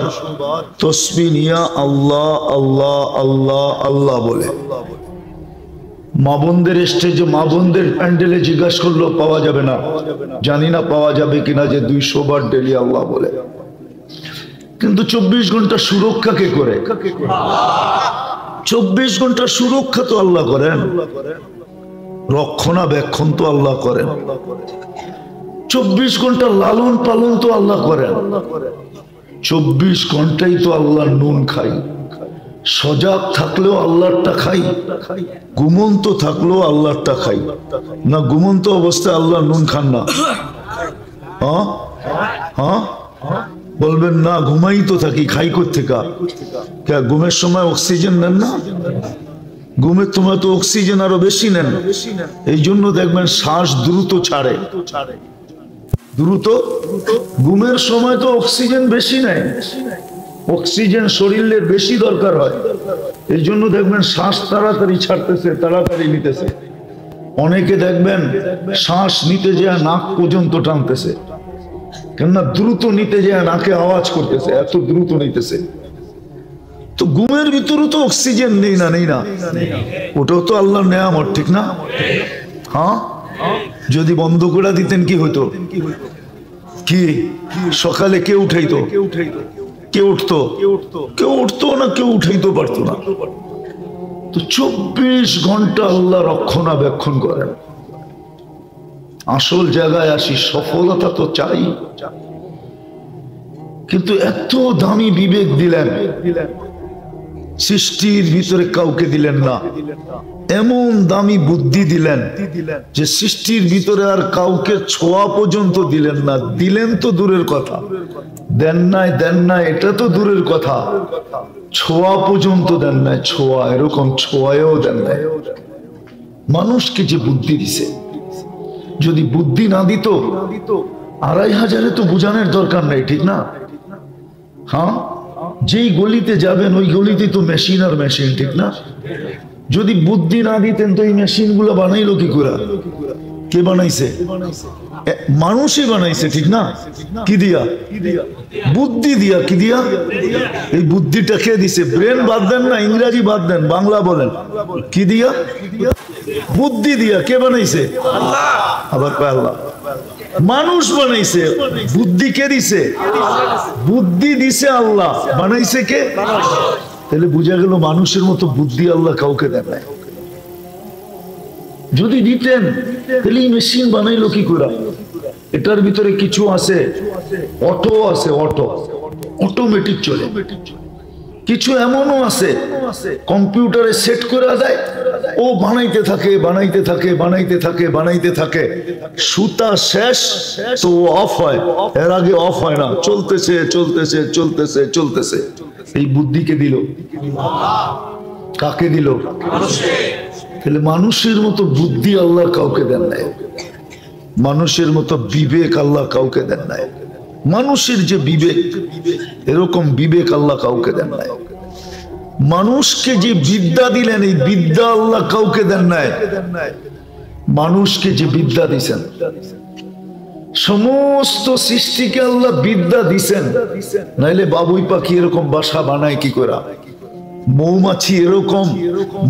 তসবিহ নিয়া আল্লাহ আল্লাহ আল্লাহ আল্লাহ বলে? মা বোনদের স্টেজে, মা বোনদের প্যান্ডেলে জিজ্ঞাসা করলেও পাওয়া যাবে না। জানি না পাওয়া যাবে কিনা যে 200 বার ডেলি আল্লাহ বলে। কিন্তু 24 ঘন্টা সুরক্ষা কে করে? 24 ঘন্টা সুরক্ষা তো আল্লাহ করেন, রক্ষণাবেক্ষণ তো আল্লাহ করেন, 24 ঘন্টা লালন পালন তো আল্লাহ করেন। 24 ঘন্টাই তো আল্লাহ নুন খাই, সজাগ থাকলেও আল্লাহরটা খাই, ঘুমন্ত থাকলেও আল্লাহরটা খাই। না ঘুমন্ত অবস্থায় আল্লাহ নুন খান না? হ্যাঁ, বলবেন না ঘুমাই তো থাকি, খাই কোত্থেকা? ঘুমের সময় অক্সিজেন নেন না? ঘুমের সময় তো অক্সিজেন আরো বেশি নেন, এই জন্য দেখবেন শ্বাস দ্রুত ছাড়ে। দ্রুত ঘুমের সময় তো অক্সিজেন বেশি নেয়, অক্সিজেন শরীরের বেশি দরকার হয়, এই জন্য দেখবেন শ্বাস তাড়াতাড়ি ছাড়তেছে, তাড়াতাড়ি নিতেছে। অনেকে দেখবেন শ্বাস নিতে যায় নাক পর্যন্ত টানতেছে, কেননা দ্রুত নিতে যায় নাকে আওয়াজ করতেছে, এত দ্রুত নিতেছে। তো ঘুমের ভিতরে তো অক্সিজেন নেই না, নেই না, ওটাও তো আল্লাহর নেয়ামত, ঠিক না? হ্যাঁ, যদি বন্ধ করে দিতেন কি হতো? কি সকালে কে উঠাইতো? কে উঠতো? কেউ উঠতো না, কেউ উঠাইতে পারতো না। তো 24 ঘন্টা আল্লাহ রক্ষণাবেক্ষণ করেন। আসল জায়গায় আসি, সফলতা তো চাই, কিন্তু এত দামি বিবেক দিলেন, সৃষ্টির ভিতরে কাউকে দিলেন না। এমন দামি বুদ্ধি দিলেন যে সৃষ্টির ভিতরে আর কাউকে ছোঁয়া পর্যন্ত দিলেন না। দিলেন তো দূরের কথা, দেন নাই, দেন নাই এটা তো দূরের কথা, ছোঁয়া পর্যন্ত দেন নাই। ছোঁয়া, এরকম ছোঁয়ায়ও দেন নাই। মানুষকে যে বুদ্ধি দিছে, যদি বুদ্ধি না দিত 2500 তো বোঝানোর দরকার নেই, ঠিক না? হ্যাঁ, যেই গলিতে যাবেন ওই গলিতে তো মেশিন আর মেশিন, ঠিক না? যদি বুদ্ধি না দিতেন তো এই মেশিন গুলো বানাইলো কি করে? কে বানাইছে? মানুষই বানাইছে, ঠিক না? কি দিয়া? বুদ্ধি দিয়া। কি দিয়া? এই বুদ্ধিটা কে দিছে? ব্রেন বাদ দেন না, ইংরেজি বাদ দেন, বাংলা বলেন। কি দিয়া? বুদ্ধি দিয়া। কে বানাইছে? আবার আল্লাহ। মানুষ বানাইছে, বুদ্ধি কে দিছে? বুদ্ধি দিছে আল্লাহ, বানাইছে কে? তাহলে বুঝা গেল মানুষের মতো বুদ্ধি আল্লাহ কাউকে দেন নাই। যদি দিতেন তাহলে এই মেশিন বানাইলো কি করে? এটার ভিতরে কিছু আছে, অটো আছে, অটো, অটোমেটিক চলে। কিছু এমনও আছে কম্পিউটারে সেট করে দেয়, ও বানাইতে থাকে, বানাইতে থাকে, বানাইতে থাকে, বানাইতে থাকে, সুতা শেষ তো অফ হয়, এর আগে অফ হয় না, চলতেছে চলতেছে চলতেছে চলতেছে। এই বুদ্ধিকে দিল কাকে? দিল। তাহলে মানুষের মতো বুদ্ধি আল্লাহ কাউকে দেন নাই, মানুষের মতো বিবেক আল্লাহ কাউকে দেন নাই। মানুষের যে বিবেক, এরকম বিবেক আল্লাহ কাউকে দেন নাই। মানুষকে যে বিদ্যা দিলেন, এই বিদ্যা আল্লাহ কাউকে দেন নাই। মানুষকে যে বিদ্যা দিছেন, সমস্ত সৃষ্টিকে আল্লাহ বিদ্যা দিছেন, নাইলে বাবুই পাখি এরকম বাসা বানায় কি করে? মৌমাছি এরকম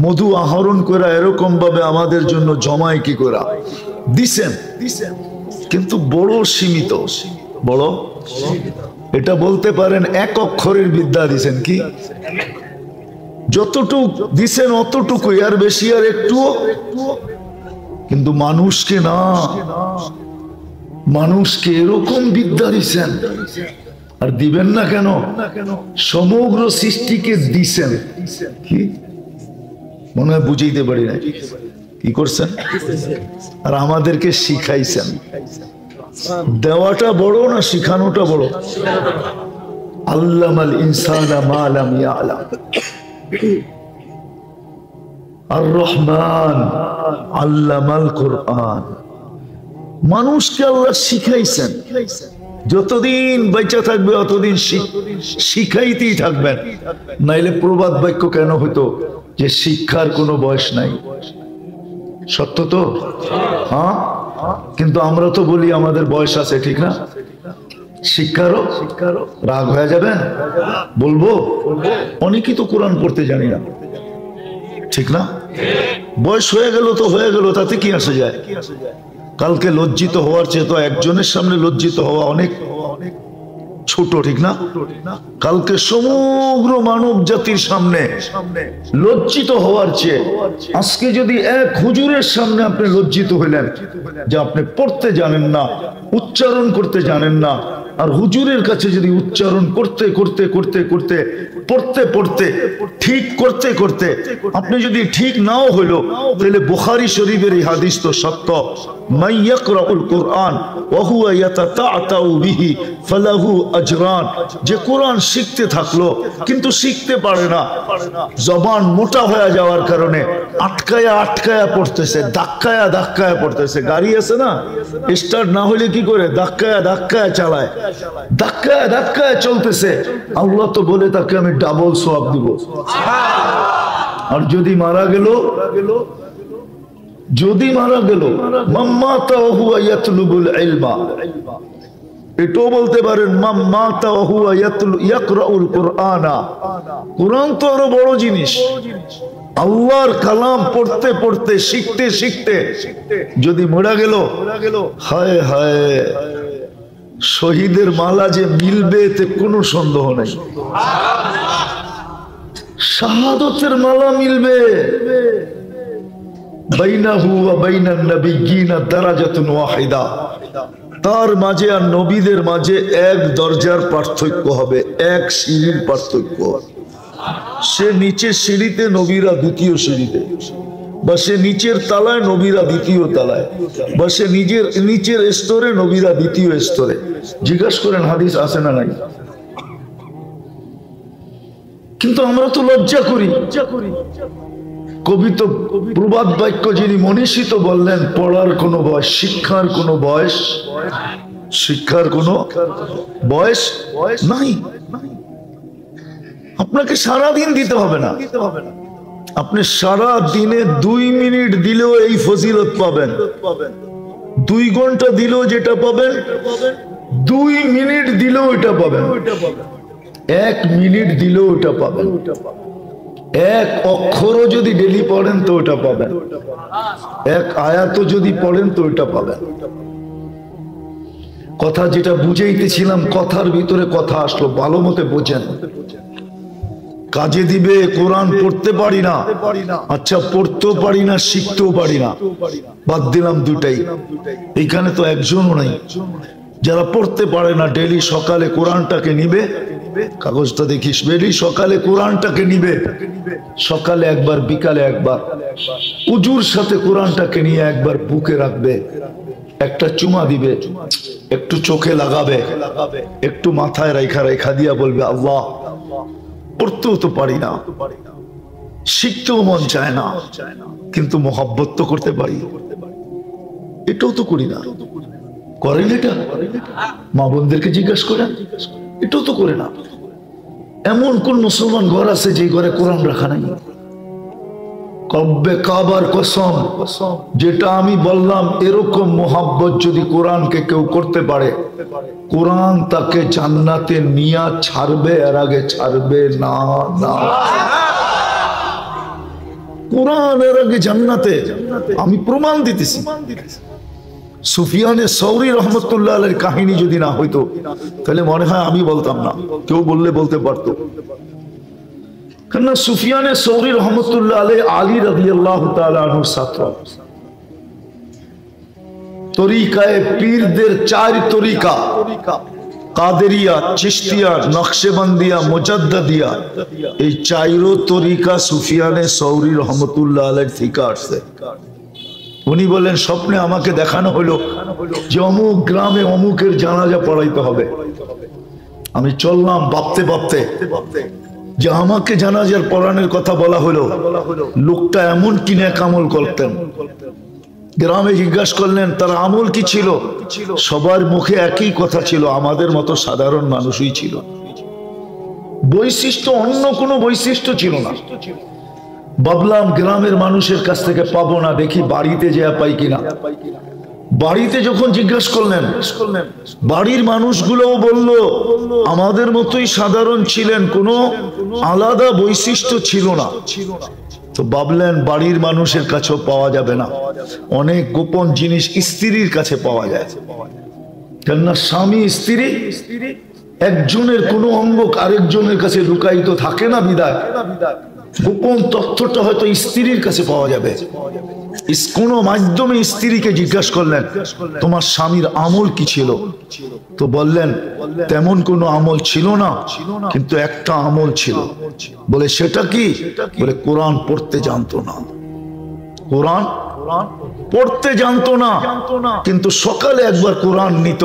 মধু আহরণ করে এরকম ভাবে আমাদের জন্য জমায় কি করে? দিছেন, কিন্তু বড় সীমিত। বড় এটা বলতে পারেন এক অক্ষরের বিদ্যা দিছেন। কি? যতটুক দিছেন অতটুকু, আর বেশি আর একটু। কিন্তু মানুষকে না, মানুষকে এরকম বিদ্যা দিছেন। আর দিবেন না কেন? সমগ্র সৃষ্টিকে দিছেন। কি মনে হয় বুঝাইতে পারি না। কি করছেন? আর আমাদেরকে শিখাইছেন। দেওয়াটা বড় না শিখানোটা বড়? আল্লামাল ইনসানা মা লাম ইয়ালাম। আর রহমান আল্লামাল কুরআন। মানুষকে আল্লাহ শিখাইছেন। যতদিন বেঁচে থাকবে অতদিন শিখাইতেই থাকবেন, নাইলে প্রবাদ বাক্য কেন হতো যে শিক্ষার কোনো বয়স নাই? সত্য তো? হ্যাঁ, কিন্তু আমরা তো বলি আমাদের বয়স আছে, ঠিক না? শিক্ষারও রাগ হয়ে যাবেন? বলবো অনেকেই তো কোরআন পড়তে জানি না, ঠিক না? বয়স হয়ে গেল তো হয়ে গেল, তাতে কি আসে যায়? কালকে লজ্জিত হওয়ার চেয়ে তো একজনের সামনে লজ্জিত হওয়া অনেক ছোট, ঠিক না? কালকে সমগ্র মানব জাতির সামনে লজ্জিত হওয়ার চেয়ে আজকে যদি এক হুজুরের সামনে আপনি লজ্জিত হইলেন যে আপনি পড়তে জানেন না, উচ্চারণ করতে জানেন না, আর হুজুরের কাছে যদি উচ্চারণ করতে করতে করতে করতে পড়তে পড়তে ঠিক করতে করতে আপনি যদি ঠিক নাও হইলো, তাহলে বুখারী শরীফের এই হাদিস তো সত্য, মান ইয়াকরাউল কুরআন ওয়া হুয়া ইয়াতাতাআতাউ বিহি ফালাহু আজরান। যে কোরআন শিখতে থাকলো কিন্তু শিখতে পারে না, জবান মোটা হয়ে যাওয়ার কারণে আটকায়া আটকায়া পড়তেছে, ধাক্কায়া ধাক্কায়া পড়তেছে। গাড়ি আছে না, স্টার্ট না হলে কি করে, ধাক্কায়া ধাক্কায়া চালায়, ধাক্কায়া ধাক্কায়া চলতেছে। আল্লাহ তো বলে তাকে আমি ডাবল সওয়াব দিব। আর যদি মারা গেল, যদি মারা গেল মাম্মাতা ওয়া হুয়া ইয়াতলুবুল ইলমা, এটাও বলতে পারেন মাম্মাতা ওয়া হুয়া ইয়াকরাউল কুরআনা। কুরআন তো আরো বড় জিনিস, আল্লাহর কালাম পড়তে পড়তে শিখতে শিখতে যদি মরা গেল, হায় হায়, শহীদের মালা যে মিলবে এতে কোনো সন্দেহ নেই। শাহাদাতের মালা মিলবে। বাইনাহু ওয়া বাইনান নাবিয়্যিনা দারাজাতুন ওয়াহিদা, তার মাঝে আর নবীদের মাঝে এক দরজার পার্থক্য হবে, এক সিঁড়ির পার্থক্য। সে নিচের সিঁড়িতে, নবীরা দ্বিতীয় সিঁড়িতে, বা সে নিচের তালায়, নবীরা দ্বিতীয় তালায়, বা সে নিচের স্তরে, নবীরা দ্বিতীয় স্তরে। জিজ্ঞাসা করেন হাদিস আছে না নাই? কিন্তু আমরা তো লজ্জা করি। কবি তো প্রবাদ বাক্য যিনি মনীষী তো বললেন, পড়ার কোনো বয়স, শিক্ষার কোনো বয়স, শিক্ষার কোনো বয়স নাই। আপনাকে সারাদিন দিতে হবে না, আপনি সারা দিনে 2 মিনিট দিলেও এই ফজিলত পাবেন। 2 ঘন্টা দিলেও যেটা পাবেন, 2 মিনিট দিলেও এটা পাবেন, 1 মিনিট দিলেও এটা পাবেন। 1 অক্ষরও যদি ডেলি পড়েন তো ওটা পাবেন, 1 আয়াতও যদি পড়েন তো ওটা পাবেন। কথা যেটা বুঝাইতেছিলাম, কথার ভিতরে কথা আসলো, ভালো মতে বোঝেন। কাজে দিবে। কোরআন পড়তে পারি না, আচ্ছা পড়তেও পারি না, শিখতেও পারি না, বাদ দিলাম দুটাই। এইখানে তো একজনও নাই যারা পড়তে পারে না। ডেলি সকালে কোরআনটাকে নিবে, কাগজটা দেখিস, ডেলি সকালে কোরআনটাকে নিবে, সকালে একবার, বিকালে একবার, উজুর সাথে কোরআনটাকে নিয়ে একবার বুকে রাখবে, একটা চুমা দিবে, একটু চোখে লাগাবে, একটু মাথায় রেখা রেখা দিয়া বলবে আল্লাহ। পড়তেও তো পারি না, শিখতেও মন চায় না, কিন্তু মোহাব্বত তো করতে পারি, এটাও তো করি না। করেন এটা? মা বোনদেরকে জিজ্ঞাসা করেন, এটাও তো করে না। এমন কোন মুসলমান ঘর আছে যে ঘরে কোরআন রাখা নাই? কব্বে কাবার কসম, যেটা আমি বললাম, এরকম মোহাব্বত যদি কোরআনকে কেউ করতে পারে, কোরআন তাকে জান্নাতে নিয়া ছাড়বে, এর আগে ছাড়বে না। না, কোরআন এর আগে জান্নাতে, আমি প্রমাণ দিতেছি। সুফিয়ানে সৌরি রহমতুল্লাহ আলাইহির কাহিনী যদি না হইতো, তাহলে মনে হয় আমি বলতাম না, কেউ বললে বলতে পারতো। কেননা সুফিয়ানে সৌরি রহমতুল্লাহ আলাইহি আলী রাদিয়াল্লাহু তাআলা আনহুর ছাত্র। তরিকায়ে পীরদের 4 তরিকা, কাদেরিয়া, চিশতিয়া, নকশবন্দিয়া, মুজাদ্দিদিয়া, এই 4 তরিকা সুফিয়ানে সৌরি রহমতুল্লাহ আলাইহি থেকে আসছে। উনি বলেন, স্বপ্নে আমাকে দেখানো হলো যে অমুক গ্রামে অমুকের জানাজা পড়াইতে হবে। আমি চললাম ভাবতে ভাবতে যে আমাকে জানাজার পড়ানোর কথা বলা হলো। লোকটা এমন কি নেক আমল করতেন। গ্রামে জিজ্ঞাসা করলেন তার আমল কি ছিল, সবার মুখে একই কথা ছিল, আমাদের মতো সাধারণ মানুষই ছিল। বৈশিষ্ট্য, অন্য কোনো বৈশিষ্ট্য ছিল না। ভাবলাম গ্রামের মানুষের কাছ থেকে পাবো না, দেখি বাড়িতে যা পাই কিনা। বাড়িতে যখন জিজ্ঞাসা করলেন, বাড়ির মানুষগুলোও বলল আমাদের মতোই সাধারণ ছিলেন, কোনো আলাদা বৈশিষ্ট্য ছিল না। তো ভাবলেন বাড়ির মানুষের কাছেও পাওয়া যাবে না, অনেক গোপন জিনিস স্ত্রীর কাছে পাওয়া যায়। কেননা স্বামী স্ত্রী একজনের কোনো অঙ্গ আরেকজনের কাছে লুকায়িত থাকে না, বিদায় গোপন তথ্যটা হয়তো স্ত্রীর কাছে পাওয়া যাবে। কোন মাধ্যমে স্ত্রীকে জিজ্ঞাসা করলেন তোমার স্বামীর আমল কি ছিল, তো বললেন তেমন কোনো আমল ছিল না, কিন্তু একটা আমল ছিল। বলে সেটা কি? বলে কোরআন পড়তে জানতো না। কোরআন পড়তে জানতো না, কিন্তু সকালে একবার কোরআন নিত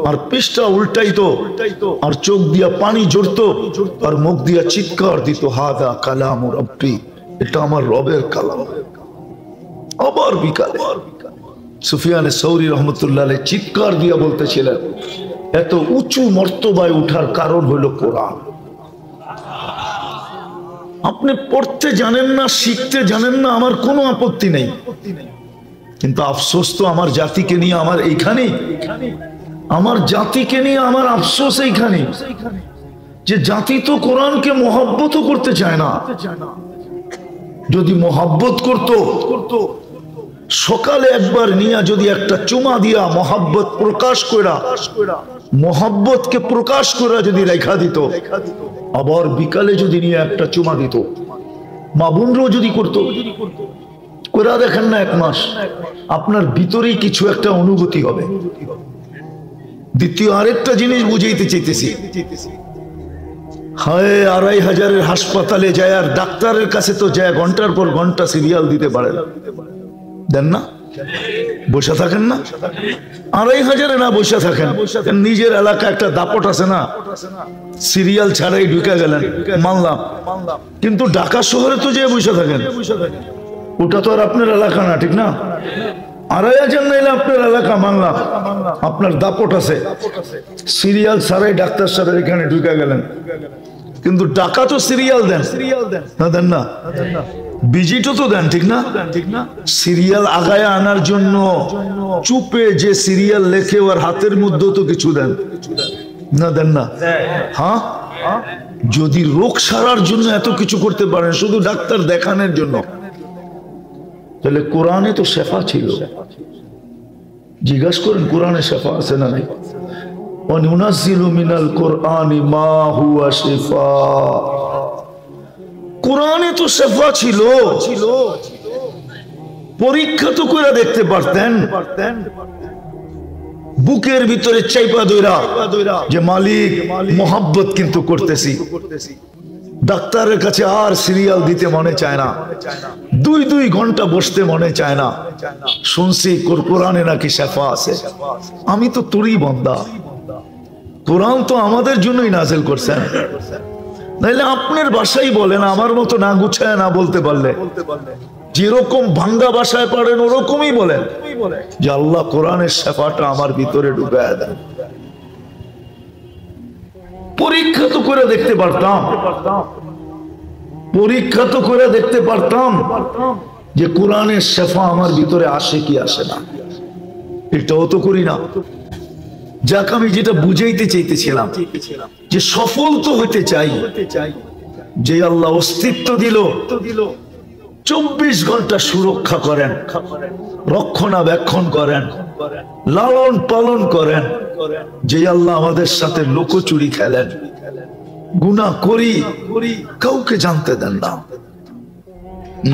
আর পৃষ্ঠা উল্টাইতো আর চোখ দিয়া পানি ঝরতো আর মুখ দিয়া চিৎকার দিত, হাদা কালাম রব্বি, এটা আমার রবের কালাম। আবার বিকালে সুফিয়ানে সৌরি রহমতুল্লাহ আলাইহি চিৎকার দিয়া বলতেছিলেন, এত উঁচু মর্তবায় উঠার কারণ হলো কোরআন। আপনি পড়তে জানেন না, শিখতে জানেন না, আমার কোনো আপত্তি নেই, কিন্তু আফসোস তো আমার জাতিকে নিয়ে আমার এইখানে, আমার জাতিকে নিয়ে আমার আফসোস এইখানে যে জাতি তো কোরআনকে মহব্বত করতে চায় না। যদি মহব্বত করত, সকালে একবার নিয়ে যদি একটা চুমা দিয়া মহব্বত প্রকাশ করা, মহব্বতকে প্রকাশ করা যদি রেখা দিত, আবার বিকালে যদি নিয়ে একটা চুমা দিত, মা বোনরাও যদি করতো, করে দেখেন না, এক মাস আপনার ভিতরেই কিছু একটা অনুভূতি হবে। দ্বিতীয় আরেকটা জিনিস বুঝাইতে চাইতেছি, হায় ২৫০০-এর হাসপাতালে যায় আর ডাক্তারের কাছে তো যায় ঘন্টার পর ঘন্টা সিরিয়াল দিতে পারেন, দেন না? বসে থাকেন না? ২৫০০-এ না বসে থাকেন, নিজের এলাকা একটা দাপট আছে না, সিরিয়াল ছাড়াই ঢুকে গেলেন, মানলাম, কিন্তু ঢাকা শহরে তো যে বসে থাকেন, ওটা তো আর আপনার এলাকা না, ঠিক না? ২৫০০ নাইলে আপনার এলাকা, মানলাম, আপনার দাপট আছে, সিরিয়াল ছাড়াই ডাক্তার সাহেব এখানে ঢুকে গেলেন, কিন্তু টাকা তো সিরিয়াল দেন না, দেন না? ভিজিটও তো দেন, ঠিক না? সিরিয়াল আগায় আনার জন্য চুপে যে সিরিয়াল লেখে ওর হাতের মধ্যেও তো কিছু দেন না, দেন না? হ্যাঁ, যদি রোগ সারার জন্য এত কিছু করতে পারেন শুধু ডাক্তার দেখানোর জন্য, তাহলে কোরআনে তো শেফা ছিল। জিজ্ঞাসা করেন কোরআনে শেফা আছে না নাই? ওয়ানুনাজ্জিলু মিনাল কোরআনি মা হুয়া শিফা, কোরআনে তো শেফা ছিল। পরীক্ষা তো করে দেখতে পারতেন, বুকের ভিতরে চাইপা দইরা যে মালিক মোহাব্বত কিন্তু করতেছি। ডাক্তারের কাছে আর সিরিয়াল দিতে মনে চায় না, ২ ঘন্টা বসতে মনে চায় না, শুনছি কোরআনে নাকি শেফা আছে। আমি তো তোরই বান্দা, কোরআন তো আমাদের জন্যই নাযিল করছেন, নাইলে আপনার ভাষাই বলেন, আমার মতো না গুছায় না বলতে পারলে, যেরকম ভাঙ্গা ভাষায় পারেন ওরকমই বলেন যে আল্লাহ কোরআনের শেফাটা আমার ভিতরে ঢুকায় দেন। পরীক্ষা তো করে দেখতে পারতাম, পরীক্ষা তো করে দেখতে পারতাম যে কোরআনের শেফা আমার ভিতরে আসে কি আসে না। এটাও তো করি না। যাক, আমি যেটা বুঝাইতে চাইতেছিলাম যে সফল তো হতে চাই, যে আল্লাহ অস্তিত্ব দিল, ২৪ ঘন্টা সুরক্ষা করেন, রক্ষণাবেক্ষণ করেন, লালন পালন করেন, যে আল্লাহ আমাদের সাথে লুকোচুরি খেলেন, গুনাহ করি কাউকে জানতে দেন না।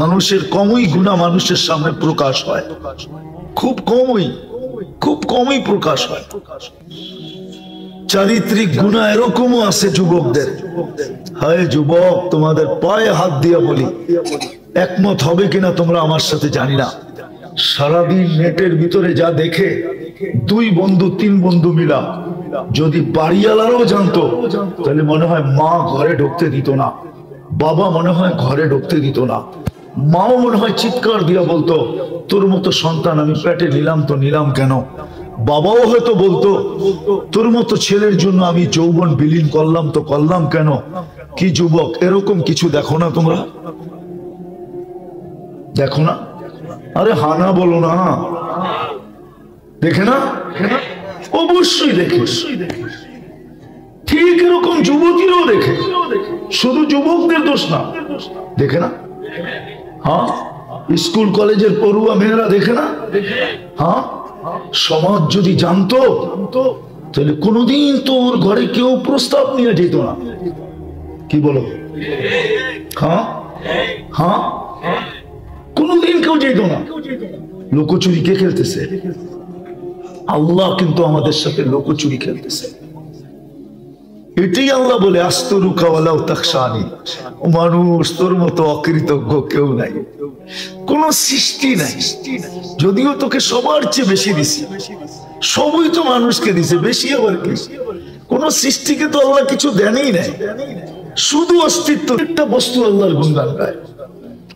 মানুষের কমই গুনাহ মানুষের সামনে প্রকাশ হয়, খুব কমই প্রকাশ হয়। চারিত্রিক গুনাহ এরকমও আছে যুবকদের। হায় যুবক, তোমাদের পায়ে হাত দিয়ে বলি, একমত হবে কিনা তোমরা আমার সাথে জানি না, সারাদিন নেটের ভিতরে যা দেখে, 2 বন্ধু 3 বন্ধু মিলা যদি বাড়িওয়ালারাও জানতো, তাহলে মনে হয় মা ঘরে ঢুকতে দিত না, বাবা মনে হয় ঘরে ঢুকতে দিত না, মাও মনে হয় চিৎকার দিয়া বলতো, তোর মতো সন্তান আমি পেটে নিলাম তো নিলাম কেন। বাবাও হয়তো বলতো, তোর মতো ছেলের জন্য আমি যৌবন বিলীন করলাম তো করলাম কেন। কি যুবক, এরকম কিছু দেখো না তোমরা? দেখো না? আরে হানা বলো না, দেখে না? অবশ্যই দেখে, ঠিক এরকম যুবতীরাও দেখে, শুধু যুবকদের দোষ না, দেখে না? হ্যাঁ, স্কুল কলেজের পড়ুয়া মেয়েরা দেখে না? হ্যাঁ, সমাজ যদি জানতো তাহলে কোনোদিন তো ওর ঘরে কেউ প্রস্তাব নিয়ে যেত না। কি বলো? হ্যাঁ, কোনোদিন কোনোদিন কেউ যেত না। লুকোচুরি কে খেলতেছে? আল্লাহ কিন্তু আমাদের সাথে লুকোচুরি খেলতেছে। এটাই আল্লাহ বলে আস্তরুকা ওয়ালাউ তাখশানি, মানুষ তোর মতো অকৃতজ্ঞ কেউ নাই, কোন সৃষ্টি নাই। যদিও তোকে সবার চেয়ে বেশি দিছি, সবই তো মানুষকে দিছে, বেশি আবার কি? কোন সৃষ্টিকে তো আল্লাহ কিছু দেনই নাই, শুধু অস্তিত্ব। একটা বস্তু আল্লাহর গুণগান গায়।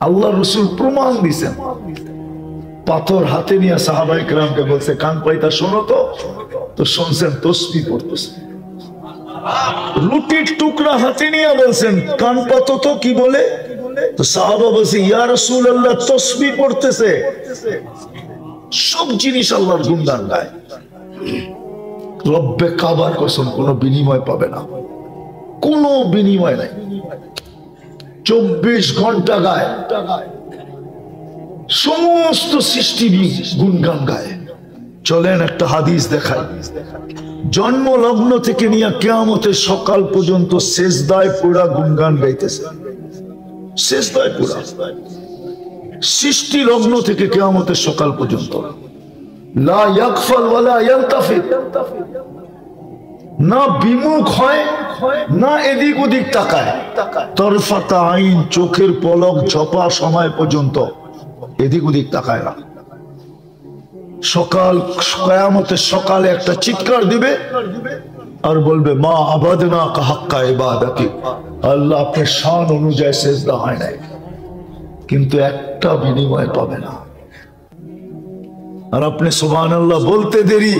আল্লাহ রসুল প্রমাণ দিছেন। পাথর হাতে নিয়ে সাহাবায়ে কেরামকে বলছে, কান পাইতা শোনো তো শুনছেন তসবিহ পড়তেছে। রুটির টুকরা হাতে নিয়ে বলছেন, কান পাতো তো কি বলে? তো সাহাবা বলছে, ইয়া রাসূলুল্লাহ তসবিহ পড়তেছে। সব জিনিস আল্লাহর গুণগান গায়। রব্বে কাবার কসম, কোনো বিনিময় পাবে না, কোনো বিনিময় নাই। 24 ঘন্টা গায়, সমস্ত সৃষ্টি গুণগান গায়। চলেন একটা হাদিস দেখাই। জন্ম লগ্ন থেকে নিয়ে কিয়ামতের সকাল পর্যন্ত সেজদায় পুরা গুণগান গাইতেছে, সেজদায় পুরা। সৃষ্টি লগ্ন থেকে কিয়ামতের সকাল পর্যন্ত লা ইয়াগফাল ওয়ালা ইয়ালতাফিত, না বিমুখ হয় না এদিক ওদিক তাকায়। তরফাতা আইন, চোখের পলক ঝপা সময় পর্যন্ত এদিক ওদিক তাকায় না। সকাল কিয়ামতের সকালে একটা চিৎকার দিবে আর বলবে, মা আবাদনা কা হাক্কা ইবাদাতি, আল্লাহ আপনার শান অনুযায়ী সেজদা হয় নাই, কিন্তু একটা বিনিময় পাবে না। আর আপনি সুবহানাল্লাহ বলতে দেরি,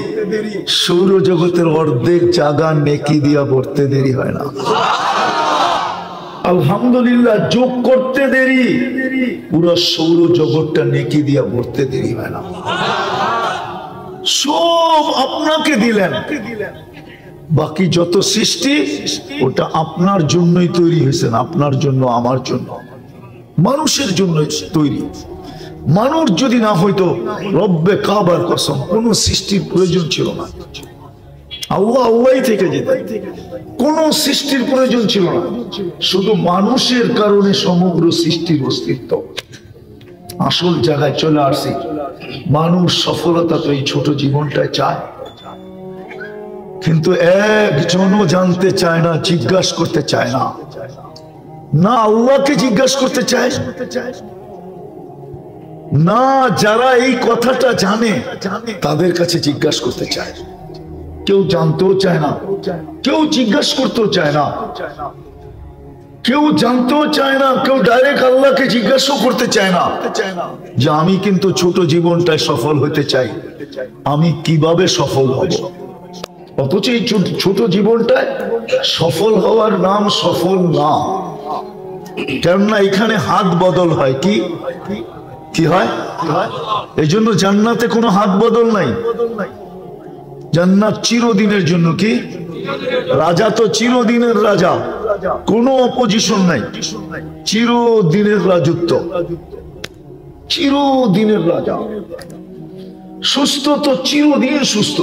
সৌরজগতের অর্ধেক জায়গা নেকি দিয়া ভরতে দেরি হয় না। আলহামদুলিল্লাহ যোগ করতে দেরি, পুরো সৌরজগৎটা নেকি দিয়া ভরতে দেরি হয় না। সব আপনাকে দিলেন, বাকি যত সৃষ্টি ওটা আপনার জন্যই তৈরি হয়েছেন, আপনার জন্য, আমার জন্য, মানুষের জন্য তৈরি। মানুষ যদি না হইতো, রব্বে কাবার কসম, কোন সৃষ্টির প্রয়োজন ছিল না। আল্লাহ আল্লাহই থেকে যেত, কোন সৃষ্টির প্রয়োজন ছিল না। শুধু মানুষের কারণে সমগ্র সৃষ্টির অস্তিত্ব। আসল জায়গায় চলে আসছি। মানুষ সফলতা তো এই ছোট জীবনটায় চায়, কিন্তু একজনও জানতে চায় না, জিজ্ঞাসা করতে চায় না, না আল্লাহকে জিজ্ঞাসা করতে চায় না, যারা এই কথাটা জানে তাদের কাছে জিজ্ঞাসা করতে চায়। কেউ জানতেও চায় না, কেউ জিজ্ঞাসা করতেও চায় না, কেউ জানতেও চায় না, কেউ ডাইরেক্ট আল্লাহকে জিজ্ঞাসা করতে চায় না যে আমি কিন্তু ছোট জীবনটায় সফল হতে চাই, আমি কিভাবে সফল হব। অথচ এই ছোট জীবনটায় সফল হওয়ার নাম সফল না। কেননা এখানে হাত বদল হয়। কি কি হয়? এই জন্য জান্নাতে কোনো হাত বদল নাই। জান্নাত চিরদিনের জন্য। কি রাজা তো চিরদিনের রাজা, কোনো অপোজিশন নাই, চিরদিনের রাজত্ব, চিরদিনের রাজা। সুস্থ তো চিরদিন সুস্থ।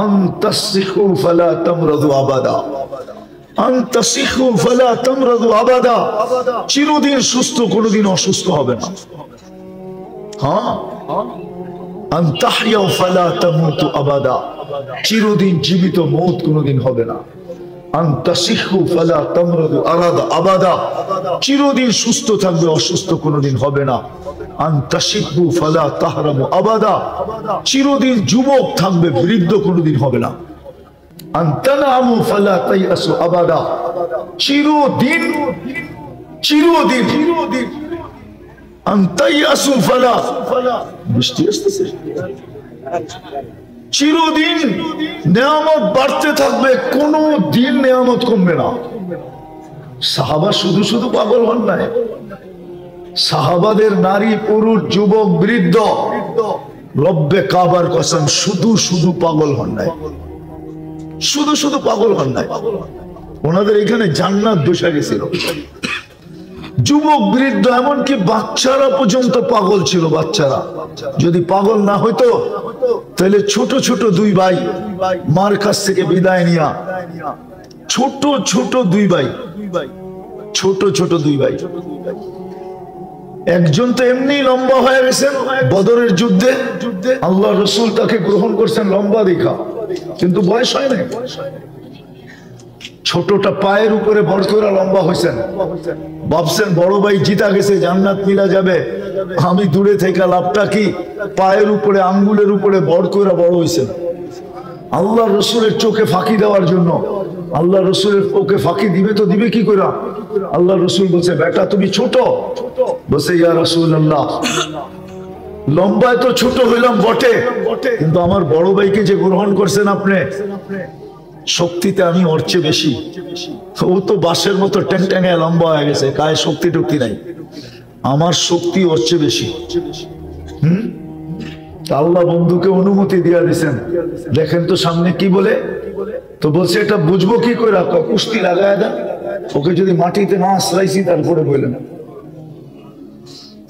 আনতাসিহু ফালা তামরাদু আবাদা, আনতাসিহু ফালা তামরাদু আবাদা। চিরদিন সুস্থ, কোনোদিন অসুস্থ হবে না। হ্যাঁ, আনতাহইয়া ফালা তামুতু আবাদা, চিরদিন জীবিত, মওত কোনোদিন হবে না। আনতাসিহু ফালা তামরাদু আবাদা, চিরদিন সুস্থ থাকবে, অসুস্থ কোনোদিন হবে না। আনতাশিবু ফালা তাহরামু আবাদা, চিরদিন যুবক থাকবে, বৃদ্ধ কোনোদিন হবে না। আনতানামু ফালা তাইয়াসু আবাদা, চিরদিন চিরদিন। আনতাইয়াসু ফালা, বৃষ্টি আসতেছে, চিরদিন নেয়ামত বাড়তে থাকবে, কোনো দিন নেয়ামত কমবে না। সাহাবা শুধু শুধু পাগল হন নাই, সাহাবাদের নারী পুরুষ যুবক বৃদ্ধ, রব্বে কাবার কসম, শুধু শুধু পাগল হন নাই, শুধু শুধু পাগল হন নাই। ওনাদের এখানে জান্নাত বসে গেছিল। যুবক বৃদ্ধ এমনকি বাচ্চারা পর্যন্ত পাগল ছিল। বাচ্চারা যদি পাগল না হইতো তাহলে ছোট ছোট দুই ভাই মার কাছ থেকে বিদায় নিয়া, ছোট ছোট দুই ভাই, ছোট ছোট দুই ভাই একজন তো এমনি লম্বা হয়ে গেছেন বদরের যুদ্ধে, আল্লাহ রসুল তাকে গ্রহণ করছেন লম্বা দেখা, কিন্তু বয়স হয় নাই। ছোটটা পায়ের উপরে বড় করে লম্বা হয়েছেন, ভাবছেন বড় ভাই জিতা গেছে, জান্নাত মিলা যাবে, আমি দূরে থেকে লাভটা কি? পায়ের উপরে আঙ্গুলের উপরে বড় করে বড় হয়েছেন। আল্লাহ রসুলের চোখে ফাঁকি দেওয়ার জন্য, আল্লাহ রসুলের ওকে ফাঁকি দিবে তো দিবে কি করে? আল্লাহ রসুল বলছে বেটা তুমি ছোট, বলছে ইয়া রাসূলুল্লাহ লম্বায় তো ছোট হইলাম বটে, কিন্তু আমার বড় ভাইকে যে গ্রহণ করছেন আপনি, শক্তিতে আমি ওর চেয়ে বেশি। ও তো বাঁশের মতো ট্যাং ট্যাঙে লম্বা হয়ে গেছে, গায়ে শক্তি টক্তি নাই, আমার শক্তি ওর চেয়ে বেশি। আল্লাহ বন্ধুকে অনুমতি দিয়ে দিয়েছেন, দেখেন তো সামনে কি বলে। তো বলছে এটা বুঝবো কি করে? কুস্তি লাগায় দেন, ওকে যদি মাটিতে না আশ্রাইছি তারপরে বললেন।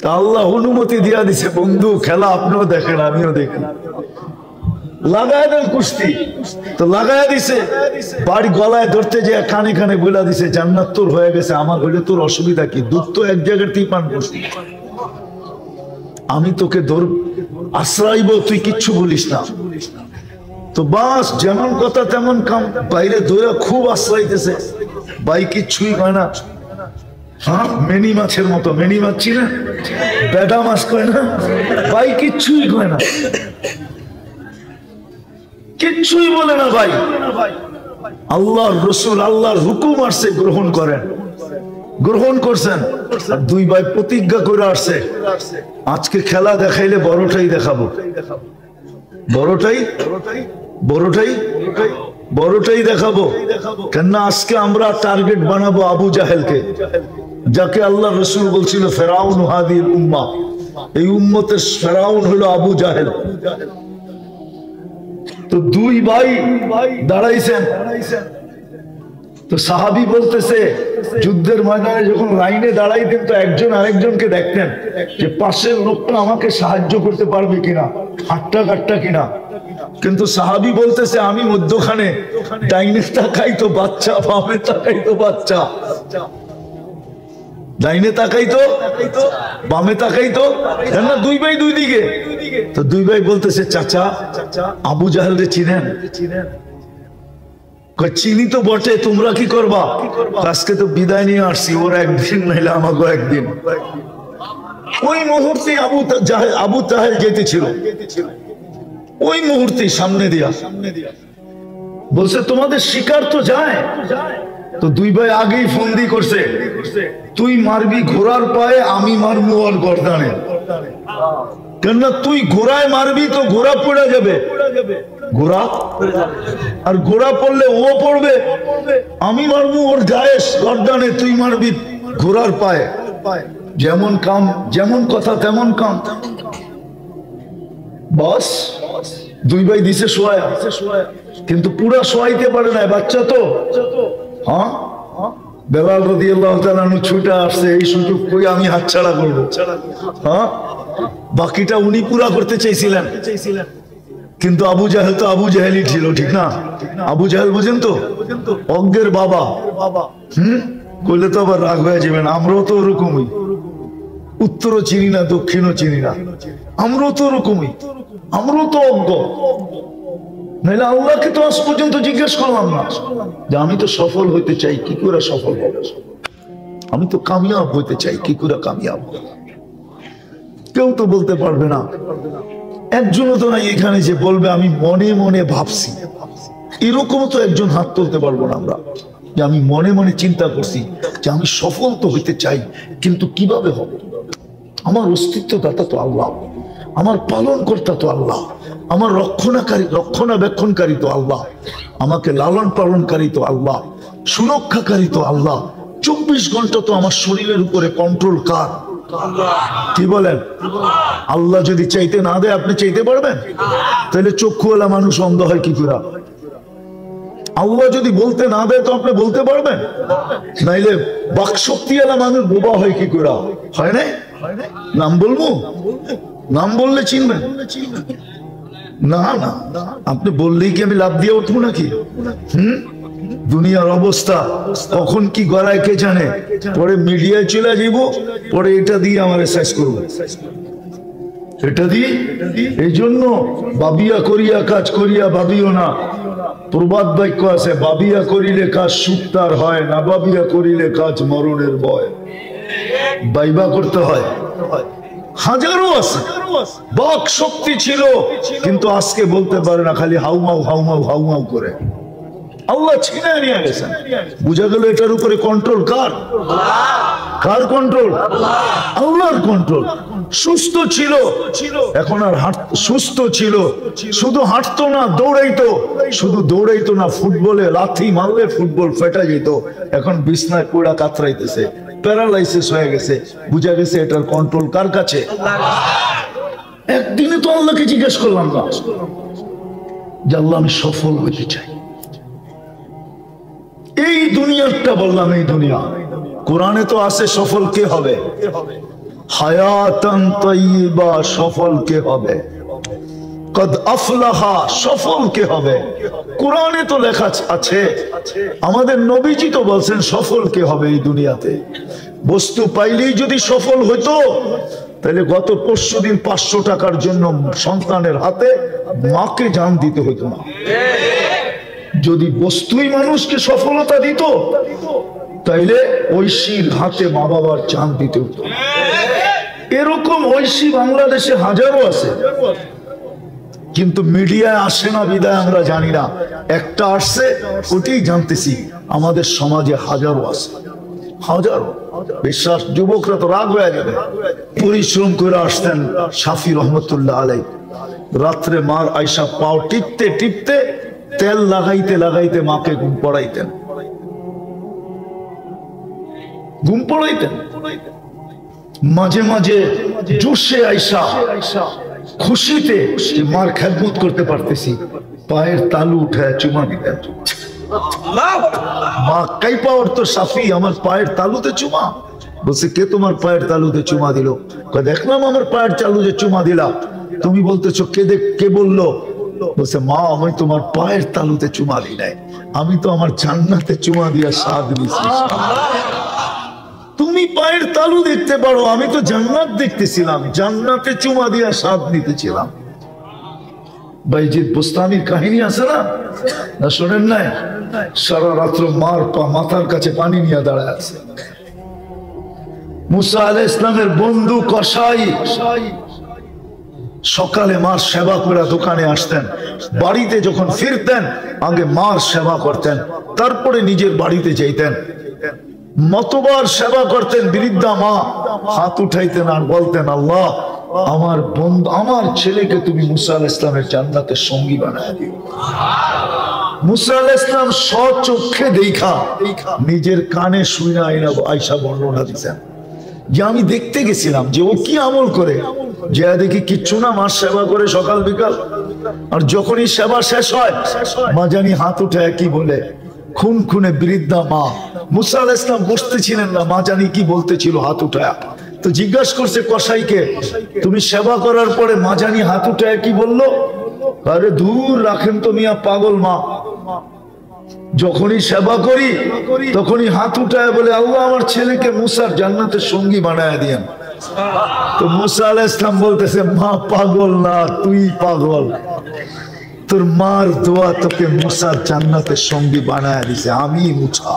তা আল্লাহ অনুমতি দিয়া দিছে, বন্ধু খেলা আপনিও দেখেন আমিও দেখি, লাগায় দেন কুস্তি। তো লাগায় দিছে, বাড়ি গলায় ধরতে যে কানে কানে বলে দিছে জান্নাত তোর হয়ে গেছে, আমার হইলে তোর অসুবিধা কি? দুধ তো এক জায়গাতেই পান করছি, আমি তোকে ধর আশ্রাইব, তুই কিচ্ছু বলিস না। তো বাস যেমন কথা তেমন কাম, বাইরে ধরে খুব আশ্রাইতেছে, ভাই কিচ্ছুই কয় না। হ্যাঁ মেনি মাছের মতো, মেনি মাছ চিনা, বেটা মাছ কয় না, ভাই কিচ্ছুই কয় না, কিচ্ছুই বলে না ভাই। আল্লাহর রসুল আল্লাহর হুকুম আসছে গ্রহণ করেন, গ্রহণ করছেন। আর দুই ভাই প্রতিজ্ঞা করে আসছে আজকে খেলা দেখাইলে বড়টাই দেখাবো, বড়টাই বড়টাই বড়টাই দেখাবো। কেননা আজকে আমরা টার্গেট বানাবো আবু জাহেলকে, যাকে আল্লাহ রসুল বলছিল ফেরাউন হাদিল উম্মাহ, এই উম্মতের ফেরাউন হলো আবু জাহেল। তো দুই ভাই দাঁড়াইছেন, তো সাহাবী বলতেছে যুদ্ধের ময়দানে যখন লাইনে দাঁড়াইতেন তো একজন আরেকজনকে দেখতেন যে পাশের লোকটা আমাকে সাহায্য করতে পারবে কিনা, হাটটা কাটটা কিনা। কিন্তু সাহাবী বলতেছে আমি মধ্যখানে, ডাইনে তাকাই তো বাচ্চা, বামে তাকাই তো বাচ্চা, ডাইনে তাকাই তো বামে তাকাই তো, না দুই ভাই দুই দিকে। তো দুই ভাই বলতেছে চাচা আবু জাহেল রে চিনেন? চিনি তো বটে, তোমরা কি করবা? আজকে তো বিদায় নিয়ে আসছি, ওর একদিন নাইলে আমাকে একদিন। ওই মুহূর্তে আবু জাহেল যেতেছিল, ওই মুহূর্তে সামনে দিয়া বলছে তোমাদের শিকার তো যায়। তো দুই ভাই আগেই ফন্দি করছে, তুই মারবি ঘোড়ার পায়ে, আমি মারবো ওর গর্দানে। কেননা তুই ঘোড়ায় মারবি তো ঘোড়া পড়ে যাবে, ঘোড়া আর ঘোড়া পড়লে ও পড়বে, আমি মারবো ওর গায়ে গর্দানে, তুই মারবি ঘোড়ার পায়ে। যেমন কাম, যেমন কথা তেমন কাম। বস দুই ভাই দিছে শোয়া, কিন্তু পুরা শোয়াইতে পারে না, বাচ্চা তো। হ্যাঁ বেলাল রাদিয়াল্লাহু তাআলা ছুটে আসছে, এই সুযোগ কই আমি হাতছাড়া করবো। হ্যাঁ বাকিটা উনি পুরা করতে চাইছিলেন, কিন্তু আবু জাহেল তো আবু জাহেলই ছিল, ঠিক না? আবু জাহেল বুঝেন তো, অজ্ঞের বাবা। কইলে তো আবার রাগ হয়ে যাবেন, আমরাও তো ওরকমই, উত্তরও চিনি না দক্ষিণও চিনি না, আমরাও তো ওরকমই, আমরাও তো অজ্ঞ। নাইলে আল্লাহকে তো আজ পর্যন্ত জিজ্ঞেস করলাম না যে আমি তো সফল হইতে চাই, কি করে সফল হব? আমি তো কামিয়াব হইতে চাই, কি করে কামিয়াব হব? কেউ তো বলতে পারবে না, একজনও তো নাই এখানে যে বলবে আমি মনে মনে ভাবছি। এরকম তো একজন হাত তুলতে পারবো না আমরা যে আমি মনে মনে চিন্তা করছি যে আমি সফল তো হইতে চাই, কিন্তু কিভাবে হবে? আমার অস্তিত্বদাতা তো আল্লাহ, আমার পালন কর্তা তো আল্লাহ, আমার রক্ষণাবেক্ষণকারী তো আল্লাহ, আমাকে লালন পালনকারী তো আল্লাহ, সুরক্ষাকারী তো আল্লাহ। 24 ঘন্টা তো আমার শরীরের উপরে কন্ট্রোল কার? কি বলেন? আল্লাহ যদি চাইতে না দেয় আপনি চাইতে পারবেন? তাহলে চক্ষুওয়ালা মানুষ অন্ধ হয় কি করে? আল্লাহ যদি বলতে না দেয় তো আপনি বলতে পারবেন? নাইলে বাকশক্তিওয়ালা মানুষ বোবা হয় কি করে? হয় না? নাম বলবো? নাম বললে চিনবেন না? না আপনি বললেই কি আমি লাভ দিয়ে উঠবো নাকি? দুনিয়ার অবস্থা কখন কি গড়ায় কে জানে। পরে মিডিয়ায় চলে যাব, পরে এটা দিয়ে আমার শেষ করবো, এটা দিয়ে। এই জন্য ভাবিয়া করিয়া কাজ করিয়া ভাবিও না। প্রবাদ বাক্য আছে, ভাবিয়া করিলে কাজ সুক্তার হয় না, ভাবিয়া করিলে কাজ মরণের ভয়। বাইবা করতে হয়। হাজারো আছে, বাক শক্তি ছিল, কিন্তু আজকে বলতে পারে না, খালি হাউমাউ হাউমাউ হাউমাউ করে। আল্লাহ ছিনে নিয়ে গেছেন। বুঝা গেল এটার উপরে কন্ট্রোল কার? কার কন্ট্রোল? আল্লাহর কন্ট্রোল। সুস্থ ছিল, এখন আর সুস্থ ছিল, শুধু হাঁটতো না, দৌড়াইতো। শুধু দৌড়াইতো না, ফুটবলে লাথি মারলে ফুটবল ফেটা যেত। এখন বিছনায় পোড়া কাতরাইতেছে, প্যারালাইসিস হয়ে গেছে। বুঝা গেছে এটার কন্ট্রোল কার কাছে? একদিনে তো আল্লাহকে জিজ্ঞেস করলাম না যে আল্লাহ আমি সফল হতে চাই। এই দুনিয়াটা বললাম, এই দুনিয়া। কোরআনে তো আছে সফল কে হবে, হায়াতান তাইয়্যিবা সফল কে হবে, কদ আফলাহা সফল কে হবে। কোরআনে তো লেখা আছে, আমাদের নবীজি তো বলছেন সফল কে হবে এই দুনিয়াতে। বস্তু পাইলেই যদি সফল হইতো, তাহলে গত পরশুদিন 500 টাকার জন্য সন্তানের হাতে মাকে জান দিতে হইতো না। যদি বস্তুই মানুষকে সফলতা দিত, তাইলে ঐশীর হাতে মা বাবার জান দিতে হতো। এরকম ঐশী বাংলাদেশে হাজারো আছে, কিন্তু মিডিয়ায় আসে না বিদায় আমরা জানি না। একটা আসছে, ওটাই জানতেছি। আমাদের সমাজে হাজারো আছে, হাজারো। বিশ্বাস, যুবকরা তো রাগ হয়ে যাবে। পরিশ্রম করে আসতেন শাফি রহমতুল্লাহ আলাইহি, রাত্রে মার আয়সা পাও টিপতে টিপতে, তেল লাগাইতে লাগাইতে মাকে ঘুম পড়াইতেন, ঘুম পড়াইতেন। মাঝে মাঝে জোশে আয়সা, খুশিতে মার খেদমত করতে পারতেছি, পায়ের তালু উঠায় চুমা দিতেন। মা কাইপা উঠতো, শাফি আমার পায়ের তালুতে চুমা। বলছে কে তোমার পায়ের তালুতে চুমা দিল? দেখলাম আমার পায়ের তালুতে চুমা দিলাম। তুমি বলতেছো কে বললো? বলছে মা আমি তোমার পায়ের তালুতে চুমা দিই নাই, আমি তো আমার জান্নাতে চুমা দিয়া স্বাদ দিয়েছি। তুমি পায়ের তালু দেখতে পারো, আমি তো জান্নাত দেখতেছিলাম, জান্নাতে চুমা দিয়া স্বাদ নিতেছিলাম। বাইজিদ বুস্তামির কাহিনী আছে না, না শোনেন নাই? সারা রাত্র মার মাথার কাছে পানি নিয়ে দাঁড়ায় আছে। মুসা আলাইহিস সালামের বন্ধু কসাই সকালে মার সেবা করে দোকানে আসতেন, বাড়িতে যখন ফিরতেন আগে মার সেবা করতেন, তারপরে নিজের বাড়িতে যাইতেন। মতবার সেবা করতেন। বৃদ্ধা মা হাত উঠাইতেন আর বলতেন আল্লাহ আমার বন্ধু, আমার ছেলেকে তুমি মুসা আলাইহিস সালামের জান্নাতের সঙ্গী বানায় দিও। মুসা আলাইহিস সালাম স্বচক্ষে দেখা, নিজের কানে শুনে আয়সা বর্ণনা দিতেন যে আমি দেখতে গেছিলাম যে ও কি আমল করে, যে দেখি কিচ্ছু না, মার সেবা করে সকাল বিকাল। আর যখনই সেবা শেষ হয়, মা জানি হাত উঠে কি বলে, খুন খুনে বৃদ্ধা মা। মুসা আলাইহিস সালাম বসতেছিলেন না, মা জানি কি বলতেছিল হাত উঠায়। তো জিজ্ঞাসা করছে কসাইকে, তুমি সেবা করার পরে মা জানি হাত উঠায় কি বললো? আরে দূর রাখেন তো মিয়া, পাগল মা। যখনই সেবা করি তখনই হাত উঠায় বলে আল্লাহ আমার ছেলেকে মুসার জান্নাতের সঙ্গী বানায় দিয়েন। তো মুসা আলাইহিস সালাম বলতেছে মা পাগল না, তুই পাগল। তোর মার দোয়া তোকে মুসার জান্নাতের সঙ্গী বানায় দিছে, আমি মুসা।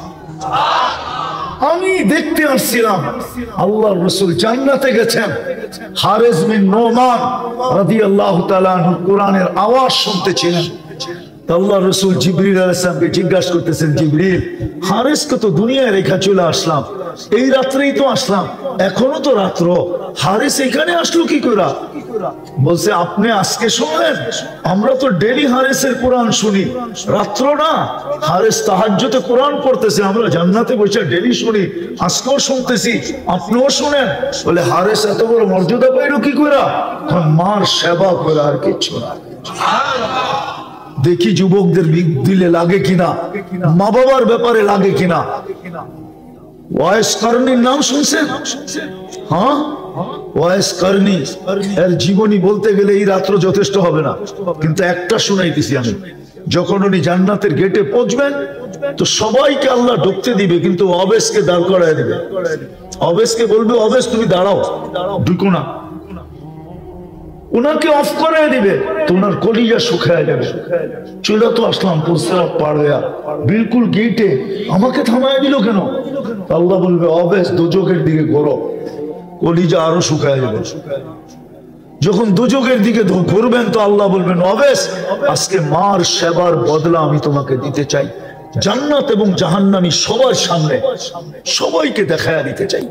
আমি দেখতে আসছিলাম আল্লাহর রাসূল জান্নাতে গেছেন। হারিস বিন নোমান রাদিয়াল্লাহু তাআলা আনহু কোরআনের আওয়াজ শুনতেছিলেন। আল্লাহ রসুল জিবরিল আলাইহিস সালামকে জিজ্ঞাসা করতেছেন, জিবরিল হারিসকে তো দুনিয়ায় রেখা চলে আসলাম, এই রাত্রেই তো আসলাম, এখনো তো রাত্র, হারিস এখানে আসলো কি করে? বলছে আপনি আজকে শুনলেন, আমরা তো ডেলি হারিসের কোরআন শুনি, রাত্র না। হারিস তাহাজ্জুদে কোরআন পড়তেছে, আমরা জান্নাতে বসে ডেলি শুনি, আজকেও শুনতেছি, আপনিও শুনেন। বলে হারিস এত বড় মর্যাদা পাইল কি করে? মার সেবা করে, আর কিছু না। দেখি যুবকদের দিলে লাগে কিনা, মা বাবার ব্যাপারে লাগে কিনা। ওয়াইস কারণীর নাম শুনছেন? হ্যাঁ, ওয়াইস কারণী এর জীবনী বলতে গেলে এই রাত্র যথেষ্ট হবে না, কিন্তু একটা শুনাইতেছি আমি। যখন উনি জান্নাতের গেটে পৌঁছবেন তো সবাইকে আল্লাহ ঢুকতে দিবে, কিন্তু অবেশকে দাঁড় করায় দিবে। অবেশকে বলবে, অবেশ তুমি দাঁড়াও, ঢুকো না। উনাকে অফ করে দিবে তো উনার কলিজা শুকায় যাবে। চলে তো আসলাম প্রস্তাব পার হইয়া, বিলকুল গেটে আমাকে থামায় দিল কেন? আল্লাহ বলবে, অবেশ দুজকের দিকে ঘোরো, কলিজা আরো শুকায় যাবে। যখন দুজকের দিকে ঘুরবেন তো আল্লাহ বলবেন, অবেশ আজকে মার সেবার বদলা আমি তোমাকে দিতে চাই, জান্নাত এবং জাহান্নামী সবার সামনে সবাইকে দেখায়া দিতে চাই।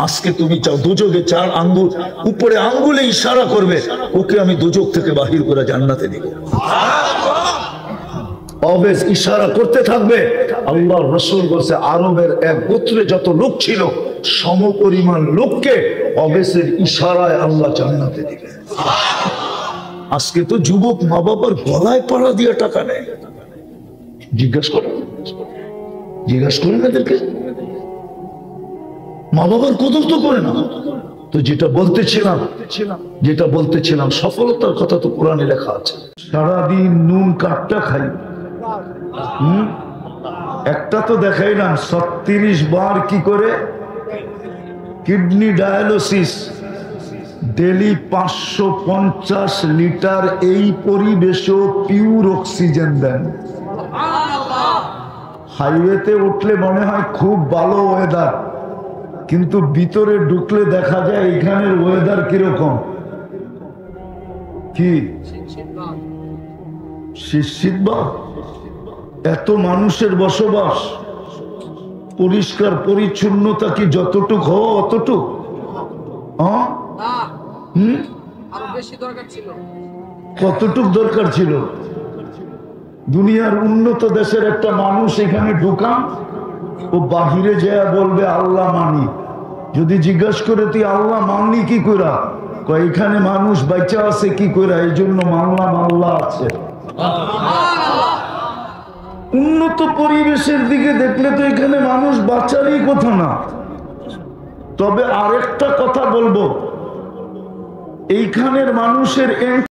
আজকে তুমি চাও দুজকে 4 আঙ্গুল উপরে আঙ্গুলে ইশারা করবে, ওকে আমি দুজক থেকে বাহির করে জান্নাতে দিব। অবেশ ইশারা করতে থাকবে। আল্লাহর রাসূল বলেছে, আরবের এক গোত্রে যত লোক ছিল সমপরিমাণ লোককে অবেশের ইশারায় আল্লাহ জান্নাতে দিবে। আজকে তো যুবক মা বাবার গলায় পাড়া দিয়ে টাকা নেয়। জিজ্ঞাসা করেন এদেরকে, মা বাবার কদর তো করে না। তো যেটা বলতেছিলাম সফলতার কথা তো কোরআনে লেখা আছে। সারাদিন নুন কাটটা খাই, একটা তো দেখাইলাম 36 বার কি করে কিডনি ডায়ালিসিস, ডেলি 550 লিটার এই পরিবেশেও পিওর অক্সিজেন দেন। হাইওয়েতে উঠলে মনে হয় খুব ভালো ওয়েদার, কিন্তু ভিতরে ঢুকলে দেখা যায় এখানের ওয়েদার কিরকম, কি শীতবাদ। এত মানুষের বসবাস, পরিষ্কার পরিচ্ছন্নতা কি যতটুক হওয়া অতটুক? কতটুক দরকার ছিল? দুনিয়ার উন্নত দেশের একটা মানুষ এখানে ঢুকান, ও বাহিরে যায় বলবে আল্লাহ মানি। যদি জিজ্ঞাসা করে তুই আল্লাহ মানলি কি কইরা, এখানে মানুষ বাচ্চা আছে কি কইরা, এই জন্য মানলাম আল্লাহ আছে। উন্নত পরিবেশের দিকে দেখলে তো এখানে মানুষ বাঁচারই কথা না। তবে আরেকটা কথা বলবো, এইখানের মানুষের